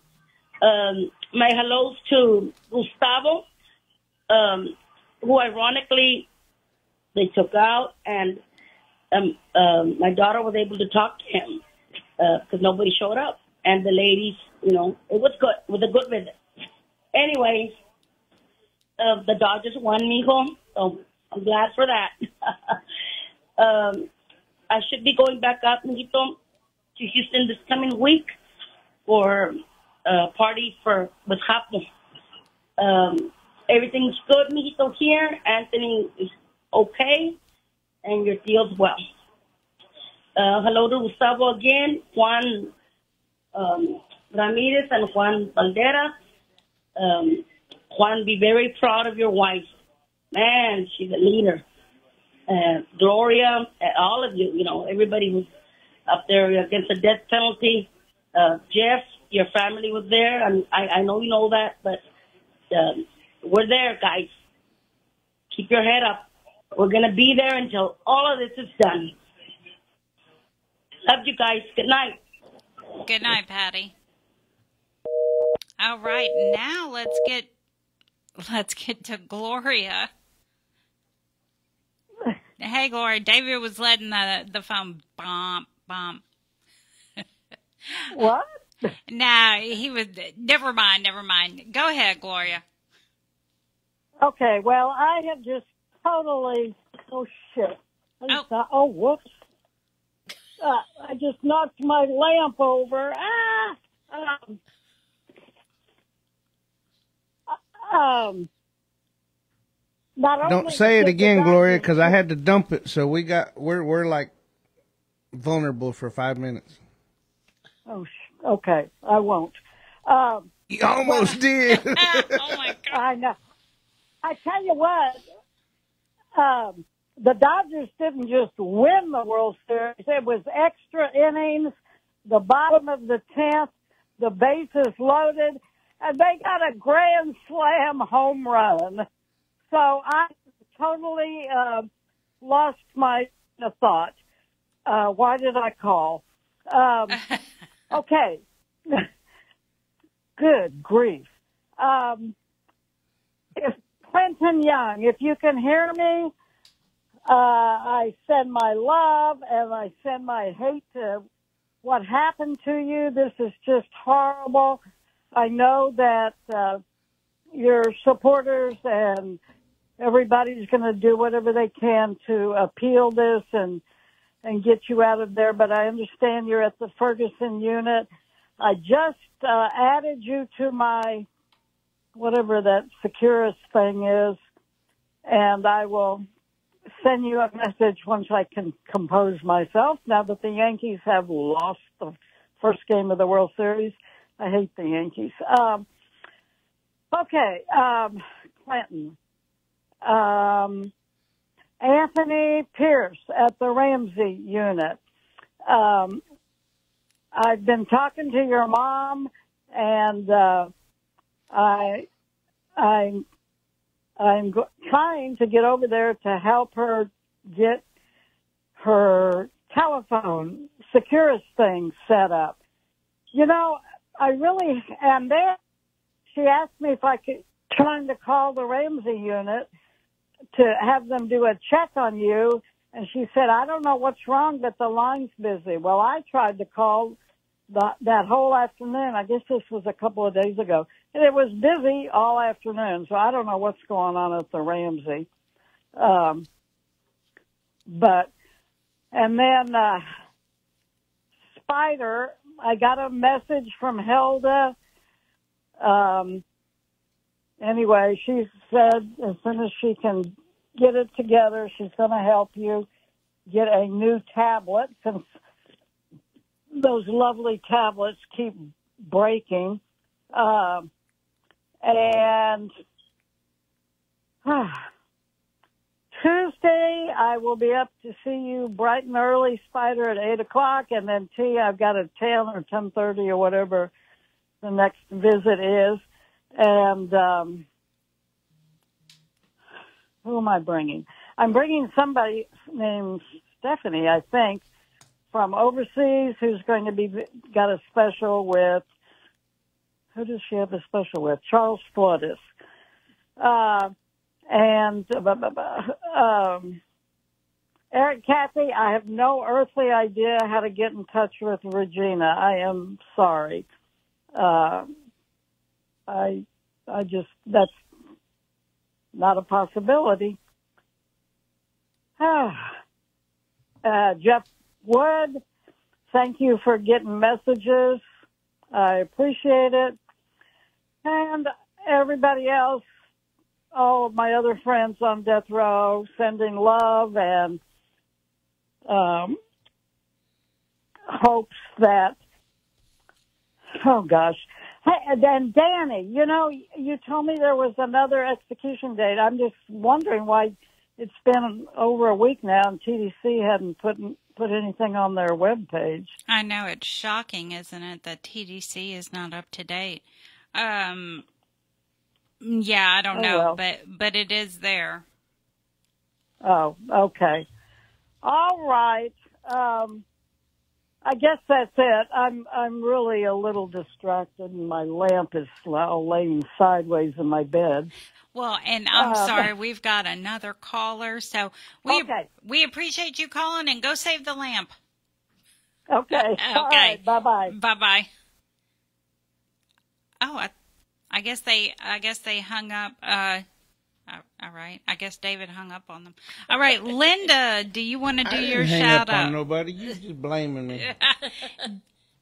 My hellos to Gustavo, who ironically they took out, and my daughter was able to talk to him because nobody showed up. And the ladies, it was good. It was a good visit. Anyways, the Dodgers won, mijo, so I'm glad for that. I should be going back up, mijito, to Houston this coming week for a party with Japo. Everything's good, mijito, here. Anthony is okay, and your deal's well. Hello to Gustavo again, Juan Ramirez and Juan Valdera. Juan, be very proud of your wife. Man, she's a leader. Gloria, all of you, everybody was up there against the death penalty. Jeff, your family was there, and I know you know that, but we're there, guys. Keep your head up. We're going to be there until all of this is done. Love you guys. Good night. Good night, Patty. All right, now let's get let's get to Gloria. Hey, Gloria. David was letting the phone bump. What? No, he was. Never mind. Go ahead, Gloria. Okay, well, I have just totally. Oh shit! Whoops! I just knocked my lamp over. Don't say it again, Gloria, because I had to dump it. So we're like vulnerable for 5 minutes. Oh, okay, I won't. You almost did. Oh my God! I know. I tell you what, the Dodgers didn't just win the World Series. It was extra innings, the bottom of the 10th, the bases loaded, and they got a grand slam home run. So I totally lost my thought. Why did I call? Okay. Good grief. If Clinton Young, if you can hear me, I send my love and I send my hate to what happened to you. This is just horrible. I know that your supporters and everybody's going to do whatever they can to appeal this and get you out of there, but I understand you're at the Ferguson unit. I just added you to my whatever that Securus thing is, and I will send you a message once I can compose myself. Now that the Yankees have lost the first game of the World Series, I hate the Yankees. Okay, Clinton. Anthony Pierce at the Ramsey unit. I've been talking to your mom, and I'm trying to get over there to help her get her telephone Securus thing set up. You know, I really am there. She asked me if I could trying to call the Ramsey unit to have them do a check on you, and she said, I don't know what's wrong, but the line's busy. Well, I tried to call that whole afternoon. I guess this was a couple of days ago. And it was busy all afternoon, so I don't know what's going on at the Ramsey. And then Spider, I got a message from Hilda. Anyway, she said as soon as she can get it together, she's going to help you get a new tablet since those lovely tablets keep breaking. And Tuesday, I will be up to see you bright and early, Spider, at 8 o'clock. And then T, I've got a 10 or 10:30 or whatever the next visit is. And who am I bringing? I'm bringing somebody named Stephanie, I think, from overseas who's going to be got a special with. Who does she have a special with? Charles Flores. And Eric, Kathy, I have no earthly idea how to get in touch with Regina. I am sorry. I just, that's not a possibility. Jeff Wood, thank you for getting messages. I appreciate it. And everybody else, all of my other friends on death row, sending love and hopes that, oh gosh. Hey, and then Dani, you know, you told me there was another execution date. I'm just wondering why it's been over a week now and TDC hadn't put anything on their webpage. I know, it's shocking, isn't it, that TDC is not up to date. Yeah, I don't know, well. but it is there. Oh, okay. All right. I guess that's it. I'm really a little distracted, and my lamp is now laying sideways in my bed. Well, and I'm sorry, we've got another caller, so we appreciate you calling, and go save the lamp. Okay. All right. Bye-bye. Bye-bye. Oh, I guess they hung up. All right. I guess David hung up on them. All right, Linda, do you want to do your hang shout up out? on nobody. You just blaming me.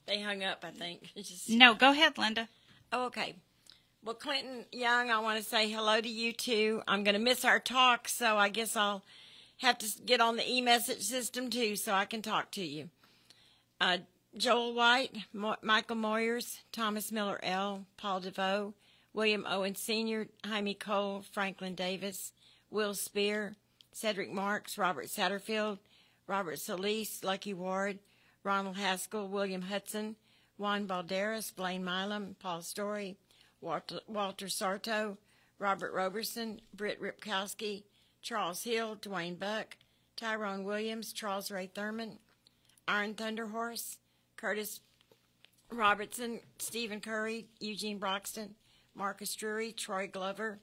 They hung up, I think. No, go ahead, Linda. Oh, okay. Well, Clinton Young, I want to say hello to you too. I'm going to miss our talk, so I guess I'll have to get on the e-message system too so I can talk to you. Joel White, Michael Moyers, Thomas Miller L., Paul DeVoe, William Owen Sr., Jaime Cole, Franklin Davis, Will Spear, Cedric Marks, Robert Satterfield, Robert Solis, Lucky Ward, Ronald Haskell, William Hudson, Juan Balderas, Blaine Milam, Paul Story, Walter Sarto, Robert Roberson, Britt Ripkowski, Charles Hill, Dwayne Buck, Tyrone Williams, Charles Ray Thurman, Iron Thunderhorse, Curtis Robertson, Stephen Curry, Eugene Broxton, Marcus Drury, Troy Glover,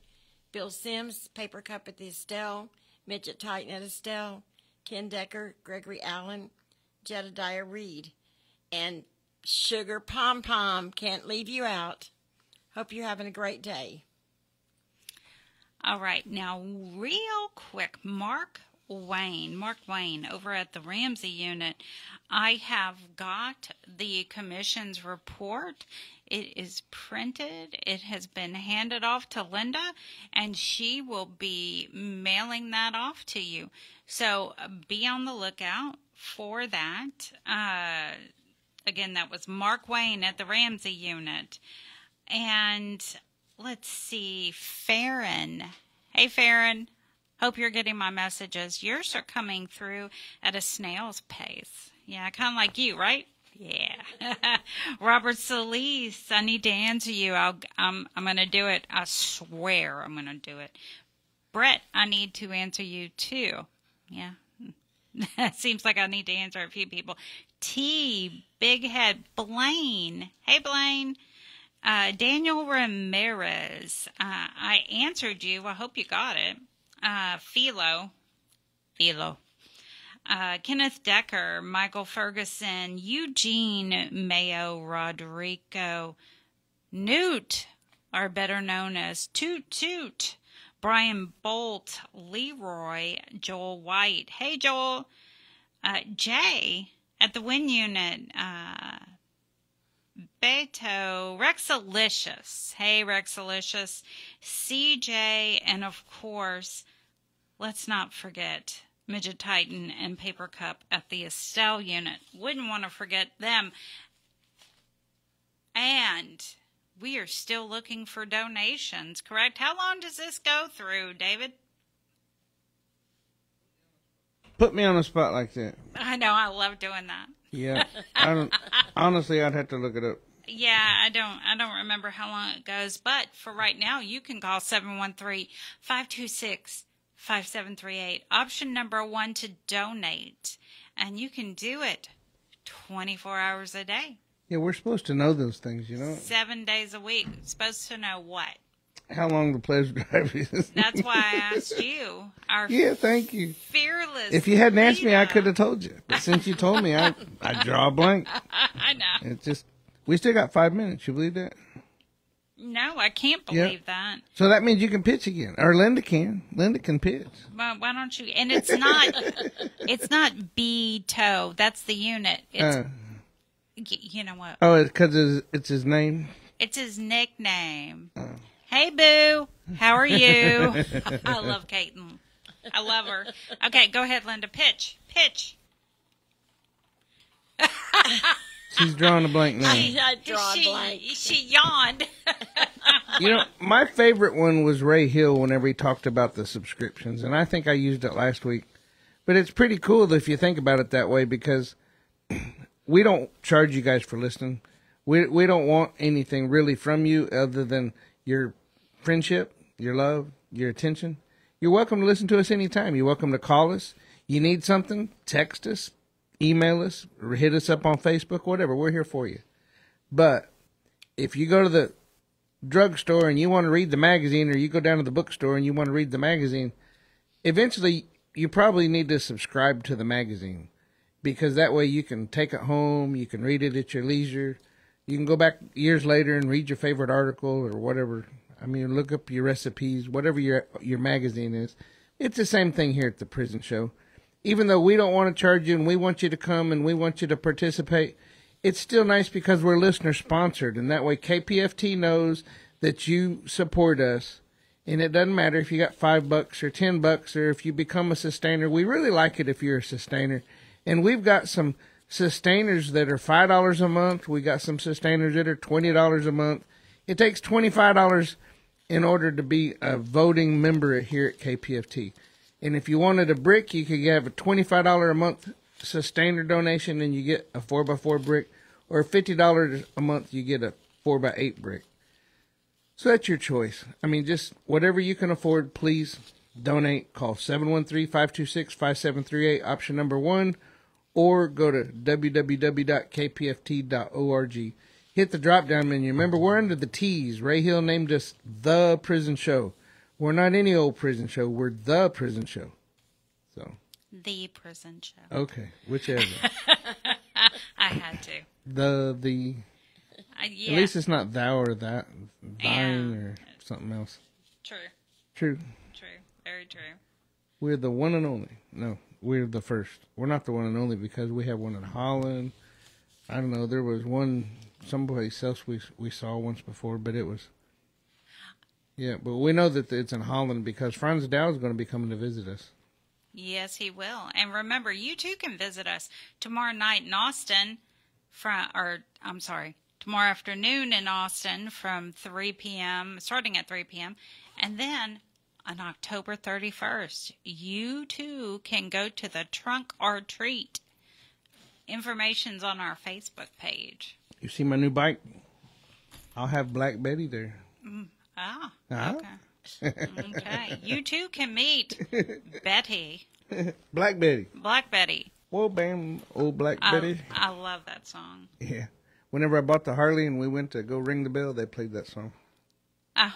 Bill Sims, Paper Cup at the Estelle, Midget Titan at Estelle, Ken Decker, Gregory Allen, Jedediah Reed, and Sugar Pom Pom. Can't leave you out. Hope you're having a great day. All right, now real quick, Mark Wayne over at the Ramsey unit. I have got the commission's report. It is printed. It has been handed off to Linda, and she will be mailing that off to you. So be on the lookout for that. Again, that was Mark Wayne at the Ramsey unit. And let's see, Farron. Hey, Farron. Hope you're getting my messages. Yours are coming through at a snail's pace. Yeah, kind of like you, right? Yeah. Robert Solis, I need to answer you. I'm going to do it. I swear I'm going to do it. Brett, I need to answer you too. Yeah. Seems like I need to answer a few people. T, Big Head, Blaine. Hey, Blaine. Daniel Ramirez. I answered you. I hope you got it. Philo. Kenneth Decker, Michael Ferguson, Eugene Mayo, Rodrigo, Newt, are better known as Toot Toot, Brian Bolt, Leroy, Joel White. Hey, Joel. Jay at the Win Unit, Beto, Rexalicious. Hey, Rexalicious. CJ, and of course, let's not forget Midget Titan and Paper Cup at the Estelle unit. Wouldn't want to forget them. And we are still looking for donations, correct? How long does this go through, David? Put me on the spot like that. I know, I love doing that. Yeah. Honestly, I'd have to look it up. Yeah, I don't remember how long it goes, but for right now, you can call 713-526-5738. Option number 1 to donate, and you can do it 24 hours a day. Yeah, we're supposed to know those things, you know. 7 days a week. Supposed to know what? How long the pleasure drive is. That's why I asked you. Yeah, thank you. Fearless. If you hadn't asked me, I could have told you. But since you told me, I draw a blank. I know. It's just, we still got 5 minutes. You believe that? No, I can't believe that. So that means you can pitch again, or Linda can. Linda can pitch. Well, why don't you? And it's not. It's not Beto. That's the unit. It's. You know what? Oh, it's because it's his name. It's his nickname. Hey, Boo. How are you? I love Caitlin. I love her. Okay, go ahead, Linda. Pitch. She's drawing a blank now. She yawned. You know, my favorite one was Ray Hill whenever he talked about the subscriptions, and I think I used it last week. But it's pretty cool if you think about it that way, because we don't charge you guys for listening. We don't want anything really from you other than your friendship, your love, your attention. You're welcome to listen to us anytime. You're welcome to call us. You need something, text us, email us, or hit us up on Facebook, whatever. We're here for you. But if you go to the drugstore and you want to read the magazine, or you go down to the bookstore and you want to read the magazine, eventually you probably need to subscribe to the magazine, because that way you can take it home, you can read it at your leisure. You can go back years later and read your favorite article or whatever. I mean, look up your recipes, whatever your magazine is. It's the same thing here at the Prison Show. Even though we don't want to charge you and we want you to come and we want you to participate, it's still nice because we're listener sponsored, and that way KPFT knows that you support us. And it doesn't matter if you got $5 or $10 or if you become a sustainer. We really like it if you're a sustainer. And we've got some sustainers that are $5 a month. We got some sustainers that are $20 a month. It takes $25 in order to be a voting member here at KPFT. And if you wanted a brick, you could have a $25 a month sustainer donation and you get a 4x4 brick, or $50 a month you get a 4x8 brick. So that's your choice. I mean, just whatever you can afford, please donate. Call 713-526-5738, option number 1, or go to www.kpft.org. Hit the drop-down menu. Remember, we're under the T's. Ray Hill named us The Prison Show. We're not any old prison show. We're The Prison Show. So. The Prison Show. Okay, whichever. I had to. Yeah. At least it's not thou or that, thine or something else. True. True. Very true. We're the one and only. No, we're the first. We're not the one and only because we have one in Holland. I don't know. There was one someplace else we saw once before, but it was. Yeah, but we know that it's in Holland because Franz Dow is going to be coming to visit us. Yes, he will. And remember, you too can visit us tomorrow night in Austin, tomorrow afternoon in Austin from 3 p.m., starting at 3 p.m. And then on October 31st, you too can go to the Trunk or Treat. Information's on our Facebook page. You see my new bike? I'll have Black Betty there. Okay. Okay. You too can meet Betty. Black Betty. Black Betty. Whoa, bam, old Black Betty. I love that song. Yeah. Whenever I bought the Harley and we went to go ring the bell, they played that song. Oh.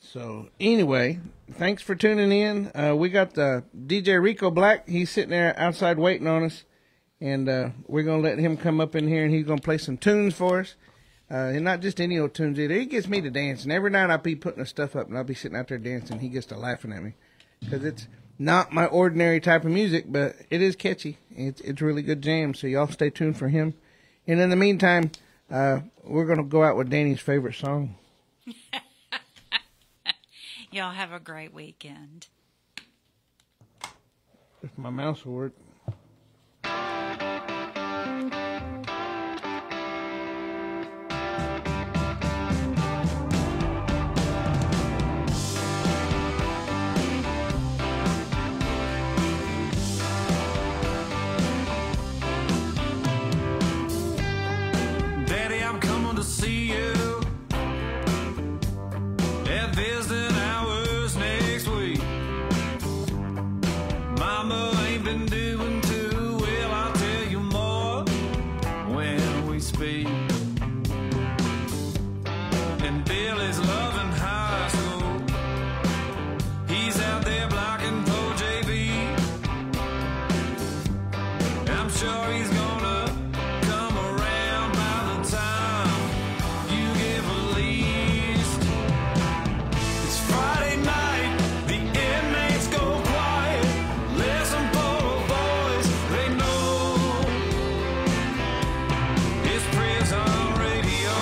So, anyway, thanks for tuning in. We got DJ Rico Black. He's sitting there outside waiting on us. And we're going to let him come up in here and he's going to play some tunes for us. And not just any old tunes either. He gets me to dance. And every night I'll be putting the stuff up and I'll be sitting out there dancing. He gets to laughing at me. Because it's not my ordinary type of music, but it is catchy. It's really good jam. So y'all stay tuned for him. And in the meantime, we're going to go out with Dani's favorite song. Y'all have a great weekend. If my mouse will work. Daddy, I'm coming to see you at visiting hours next week. Mama ain't been doing too well, I'll tell you more when we speak. And Billy's loving high school. He's out there blocking for JV. I'm sure he's gonna come around by the time you get released. It's Friday night, the inmates go quiet. Listen, poor boys, they know it's prison radio.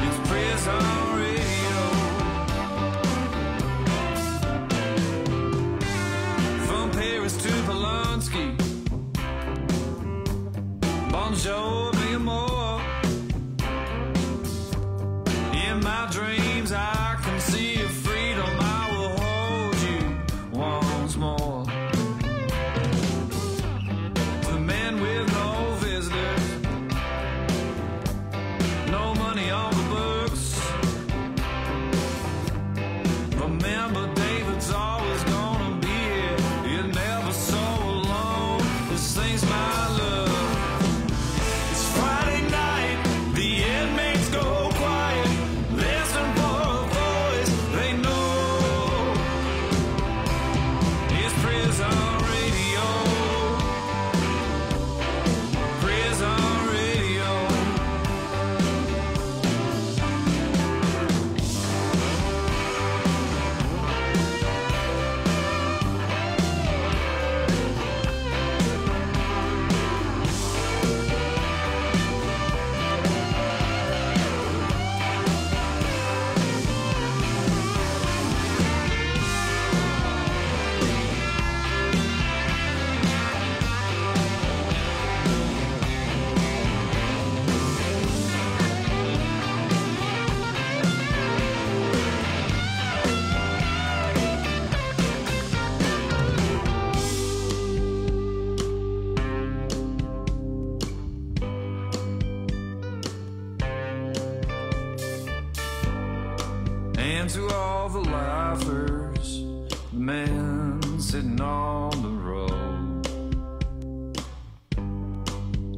It's prison radio. From Paris to Polanski, bonjour, mi amor. In my dreams, I can see your freedom. I will hold you once more. The men with no visitors, no money on the books. Remember, David's always gonna be here. You never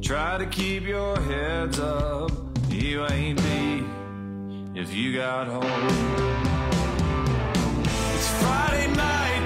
Try to keep your heads up. You ain't me if you got home. It's Friday night.